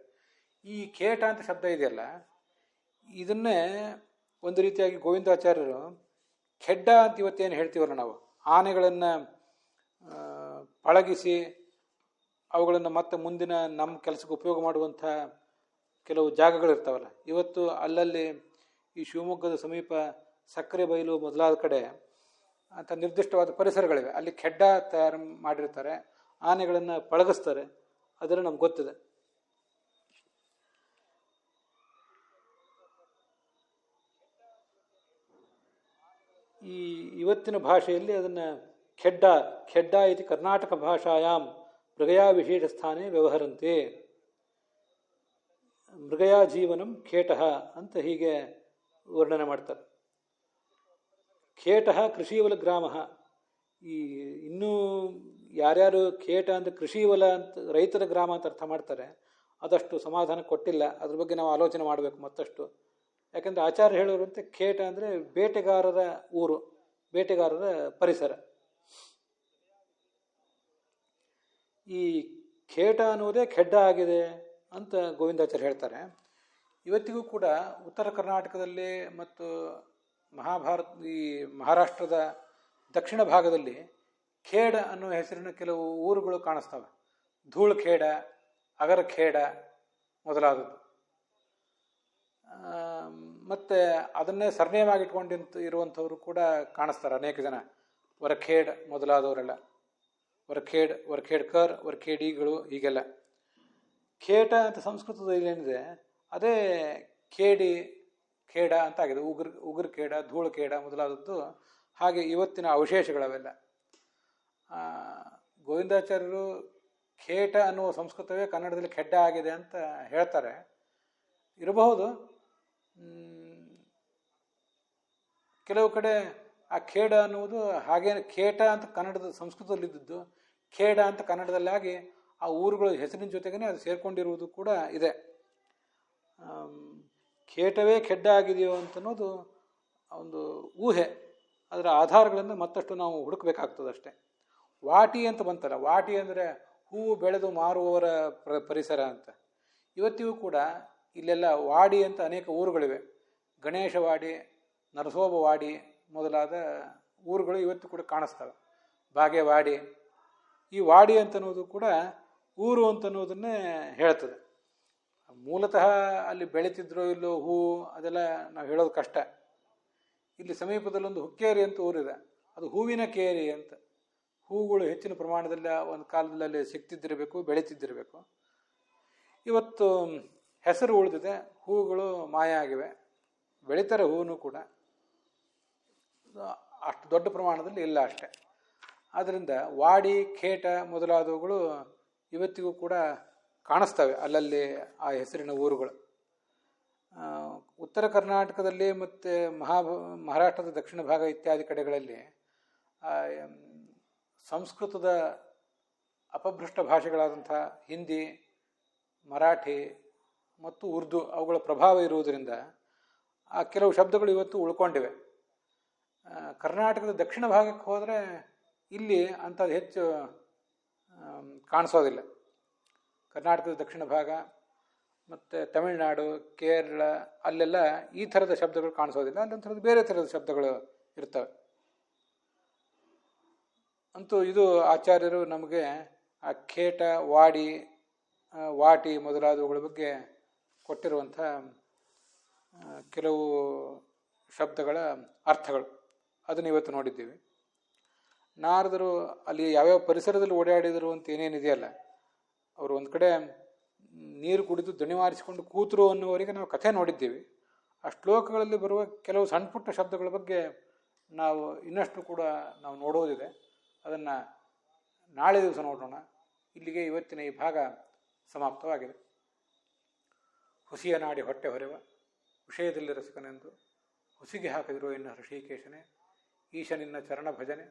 ಈ ಖೇಟ ಅಂತ ಶಬ್ದ ಇದೆಯಲ್ಲ, ಇದನ್ನೇ ಒಂದು ರೀತಿಯಾಗಿ ಗೋವಿಂದಾಚಾರ್ಯರು ಖೆಡ್ಡ ಅಂತ ಇವತ್ತೇನು ಹೇಳ್ತೀವಲ್ಲ ನಾವು, ಆನೆಗಳನ್ನು ಪಳಗಿಸಿ ಅವುಗಳನ್ನು ಮತ್ತೆ ಮುಂದಿನ ನಮ್ಮ ಕೆಲಸಕ್ಕೆ ಉಪಯೋಗ ಮಾಡುವಂಥ ಕೆಲವು ಜಾಗಗಳಿರ್ತಾವಲ್ಲ, ಇವತ್ತು ಅಲ್ಲಲ್ಲಿ ಈ ಶಿವಮೊಗ್ಗದ ಸಮೀಪ ಸಕ್ಕರೆ ಬೈಲು ಮೊದಲಾದ ಕಡೆ ಅಂತ ನಿರ್ದಿಷ್ಟವಾದ ಪರಿಸರಗಳಿವೆ. ಅಲ್ಲಿ ಖೆಡ್ಡ ತಯಾರು ಮಾಡಿರ್ತಾರೆ, ಆನೆಗಳನ್ನು ಪಳಗಿಸ್ತಾರೆ, ಅದನ್ನು ನಮ್ಗೆ ಗೊತ್ತಿದೆ. ಈ ಇವತ್ತಿನ ಭಾಷೆಯಲ್ಲಿ ಅದನ್ನು ಖೆಡ್ಡ ಇತಿ ಕರ್ನಾಟಕ ಭಾಷಾಯಾಮ್ ಮೃಗಯಾ ವಿಶೇಷ ಸ್ಥಾನೇ ವ್ಯವಹರಂತೆ. ಮೃಗಯಾ ಜೀವನಂ ಖೇಟಃ ಅಂತ ಹೀಗೆ ವರ್ಣನೆ ಮಾಡ್ತಾರೆ. ಖೇಟ ಕೃಷೀವಲ ಗ್ರಾಮ. ಈ ಇನ್ನೂ ಯಾರ್ಯಾರು ಖೇಟ ಅಂದರೆ ಕೃಷೀವಲ ಅಂತ ರೈತರ ಗ್ರಾಮ ಅಂತ ಅರ್ಥ ಮಾಡ್ತಾರೆ, ಅದಷ್ಟು ಸಮಾಧಾನ ಕೊಟ್ಟಿಲ್ಲ. ಅದ್ರ ಬಗ್ಗೆ ನಾವು ಆಲೋಚನೆ ಮಾಡಬೇಕು ಮತ್ತಷ್ಟು. ಯಾಕಂದರೆ ಆಚಾರ್ಯ ಹೇಳೋರಂತೆ ಖೇಟ ಅಂದರೆ ಬೇಟೆಗಾರರ ಊರು, ಬೇಟೆಗಾರರ ಪರಿಸರ. ಈ ಖೇಟ ಅನ್ನೋದೇ ಖೆಡ್ಡ ಆಗಿದೆ ಅಂತ ಗೋವಿಂದಾಚಾರ್ಯ ಹೇಳ್ತಾರೆ. ಇವತ್ತಿಗೂ ಕೂಡ ಉತ್ತರ ಕರ್ನಾಟಕದಲ್ಲಿ ಮತ್ತು ಈ ಮಹಾರಾಷ್ಟ್ರದ ದಕ್ಷಿಣ ಭಾಗದಲ್ಲಿ ಖೇಡ ಅನ್ನೋ ಹೆಸರಿನ ಕೆಲವು ಊರುಗಳು ಕಾಣಿಸ್ತವೆ. ಧೂಳ್ಖೇಡ, ಅಗರಖೇಡ ಮೊದಲಾದದ್ದು. ಮತ್ತು ಅದನ್ನೇ ಸರ್ನೇವಾಗಿ ಇರುವಂಥವರು ಕೂಡ ಕಾಣಿಸ್ತಾರೆ ಅನೇಕ ಜನ. ವರಖೇಡ್ ಮೊದಲಾದವರೆಲ್ಲ, ವರಖೇಡ್ಕರ್, ವರಖೇಡಿಗಳು, ಹೀಗೆಲ್ಲ. ಖೇಟ ಅಂತ ಸಂಸ್ಕೃತದಲ್ಲಿ ಏನಿದೆ ಅದೇ ಖೇಡಿ, ಖೇಡ ಅಂತ ಆಗಿದೆ. ಉಗುರು ಖೇಡ, ಧೂಳು ಖೇಡ ಮೊದಲಾದದ್ದು ಹಾಗೆ ಇವತ್ತಿನ ಅವಶೇಷಗಳವೆಲ್ಲ. ಗೋವಿಂದಾಚಾರ್ಯರು ಖೇಟ ಅನ್ನುವ ಸಂಸ್ಕೃತವೇ ಕನ್ನಡದಲ್ಲಿ ಖೆಡ್ಡ ಆಗಿದೆ ಅಂತ ಹೇಳ್ತಾರೆ. ಇರಬಹುದು. ಕೆಲವು ಕಡೆ ಆ ಖೇಡ ಅನ್ನುವುದು ಹಾಗೇ ಖೇಟ ಅಂತ ಕನ್ನಡದ ಸಂಸ್ಕೃತದಲ್ಲಿದ್ದದ್ದು ಖೇಡ ಅಂತ ಕನ್ನಡದಲ್ಲಾಗಿ ಆ ಊರುಗಳ ಹೆಸರಿನ ಜೊತೆಗೇ ಅದು ಸೇರ್ಕೊಂಡಿರುವುದು ಕೂಡ ಇದೆ. ಖೇಟವೇ ಖೆಡ್ಡ ಆಗಿದೆಯೋ ಅಂತನ್ನೋದು ಒಂದು ಊಹೆ. ಅದರ ಆಧಾರಗಳನ್ನು ಮತ್ತಷ್ಟು ನಾವು ಹುಡುಕಬೇಕಾಗ್ತದೆ ಅಷ್ಟೆ. ವಾಟಿ ಅಂತ ಬಂತಲ್ಲ, ವಾಟಿ ಅಂದರೆ ಹೂವು ಬೆಳೆದು ಮಾರುವವರ ಪರಿಸರ ಅಂತ. ಇವತ್ತಿಗೂ ಕೂಡ ಇಲ್ಲೆಲ್ಲ ವಾಡಿ ಅಂತ ಅನೇಕ ಊರುಗಳಿವೆ. ಗಣೇಶವಾಡಿ, ನರಸೋಬವಾಡಿ ಮೊದಲಾದ ಊರುಗಳು ಇವತ್ತು ಕೂಡ ಕಾಣಿಸ್ತವೆ. ಬಾಗೇವಾಡಿ. ಈ ವಾಡಿ ಅಂತನ್ನೋದು ಕೂಡ ಊರು ಅಂತನ್ನೋದನ್ನೇ ಹೇಳ್ತದೆ. ಮೂಲತಃ ಅಲ್ಲಿ ಬೆಳೀತಿದ್ರೋ ಇಲ್ಲೋ ಹೂವು ಅದೆಲ್ಲ ನಾವು ಹೇಳೋದು ಕಷ್ಟ. ಇಲ್ಲಿ ಸಮೀಪದಲ್ಲೊಂದು ಹುಕ್ಕೇರಿ ಅಂತ ಊರಿದೆ, ಅದು ಹೂವಿನ ಕೇರಿ ಅಂತ. ಹೂಗಳು ಹೆಚ್ಚಿನ ಪ್ರಮಾಣದಲ್ಲಿ ಒಂದು ಕಾಲದಲ್ಲಿ ಸಿಗ್ತಿದ್ದಿರಬೇಕು, ಬೆಳೀತಿದ್ದಿರಬೇಕು. ಇವತ್ತು ಹೆಸರು ಉಳಿದಿದೆ, ಹೂಗಳು ಮಾಯ ಆಗಿವೆ. ಬೆಳೀತಾರೆ ಹೂವು ಕೂಡ, ಅಷ್ಟು ದೊಡ್ಡ ಪ್ರಮಾಣದಲ್ಲಿ ಇಲ್ಲ ಅಷ್ಟೆ. ಆದ್ದರಿಂದ ವಾಡಿ, ಖೇಟ ಮೊದಲಾದವುಗಳು ಇವತ್ತಿಗೂ ಕೂಡ ಕಾಣಿಸ್ತವೆ ಅಲ್ಲಲ್ಲಿ ಆ ಹೆಸರಿನ ಊರುಗಳು. ಉತ್ತರ ಕರ್ನಾಟಕದಲ್ಲಿ ಮತ್ತು ಮಹಾರಾಷ್ಟ್ರದ ದಕ್ಷಿಣ ಭಾಗ ಇತ್ಯಾದಿ ಕಡೆಗಳಲ್ಲಿ ಸಂಸ್ಕೃತದ ಅಪಭ್ರಷ್ಟ ಭಾಷೆಗಳಾದಂಥ ಹಿಂದಿ, ಮರಾಠಿ ಮತ್ತು ಉರ್ದು ಅವುಗಳ ಪ್ರಭಾವ ಇರುವುದರಿಂದ ಆ ಕೆಲವು ಶಬ್ದಗಳು ಇವತ್ತು ಉಳ್ಕೊಂಡಿವೆ. ಕರ್ನಾಟಕದ ದಕ್ಷಿಣ ಭಾಗಕ್ಕೆ ಹೋದರೆ ಇಲ್ಲಿ ಅಂಥದ್ದು ಹೆಚ್ಚು ಕಾಣಿಸೋದಿಲ್ಲ. ಕರ್ನಾಟಕದ ದಕ್ಷಿಣ ಭಾಗ ಮತ್ತು ತಮಿಳುನಾಡು, ಕೇರಳ ಅಲ್ಲೆಲ್ಲ ಈ ಥರದ ಶಬ್ದಗಳು ಕಾಣಿಸೋದಿಲ್ಲ. ಅಲ್ಲೊಂಥರದ್ದು ಬೇರೆ ಥರದ ಶಬ್ದಗಳು ಇರ್ತವೆ. ಅಂತೂ ಇದು ಆಚಾರ್ಯರು ನಮಗೆ ಆ ಖೇಟ, ವಾಡಿ, ವಾಟಿ ಮೊದಲಾದವುಗಳ ಬಗ್ಗೆ ಕೊಟ್ಟಿರುವಂಥ ಕೆಲವು ಶಬ್ದಗಳ ಅರ್ಥಗಳು. ಅದನ್ನು ಇವತ್ತು ನೋಡಿದ್ದೀವಿ. ನಾರದರು ಅಲ್ಲಿ ಯಾವ್ಯಾವ ಪರಿಸರದಲ್ಲಿ ಓಡಾಡಿದರು ಅಂತ ಏನೇನಿದೆಯಲ್ಲ, ಅವರು ಒಂದು ಕಡೆ ನೀರು ಕುಡಿದು ದಣಿವಾರಿಸಿಕೊಂಡು ಕೂತರು ಅನ್ನುವವರಿಗೆ ನಾವು ಕಥೆ ನೋಡಿದ್ದೀವಿ. ಆ ಶ್ಲೋಕಗಳಲ್ಲಿ ಬರುವ ಕೆಲವು ಸಣ್ಣ ಪುಟ್ಟ ಶಬ್ದಗಳ ಬಗ್ಗೆ ನಾವು ಇನ್ನಷ್ಟು ಕೂಡ ನಾವು ನೋಡೋದಿದೆ. ಅದನ್ನು ನಾಳೆ ದಿವಸ ನೋಡೋಣ. ಇಲ್ಲಿಗೆ ಇವತ್ತಿನ ಈ ಭಾಗ ಸಮಾಪ್ತವಾಗಿದೆ. ಹುಸಿಯ ನಾಡಿ ಹೊಟ್ಟೆ ಹೊರೆವ ವಿಷಯದಲ್ಲಿ ರಸಿಕನೆಂದು ಹುಸಿಗೆ ಹಾಕಿದಿರೋ ಎನ್ನ ಹೃಷಿಕೇಶನೇ, ಈಶ ನಿನ್ನ ಚರಣ ಭಜನೆ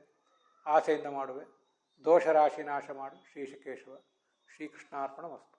ಆಸೆಯಿಂದ ಮಾಡುವೆ, ದೋಷರಾಶಿ ನಾಶ ಮಾಡು ಶ್ರೀಶಕೇಶವ. ಶ್ರೀಕೃಷ್ಣಾರ್ಪಣ ವಸ್ತು.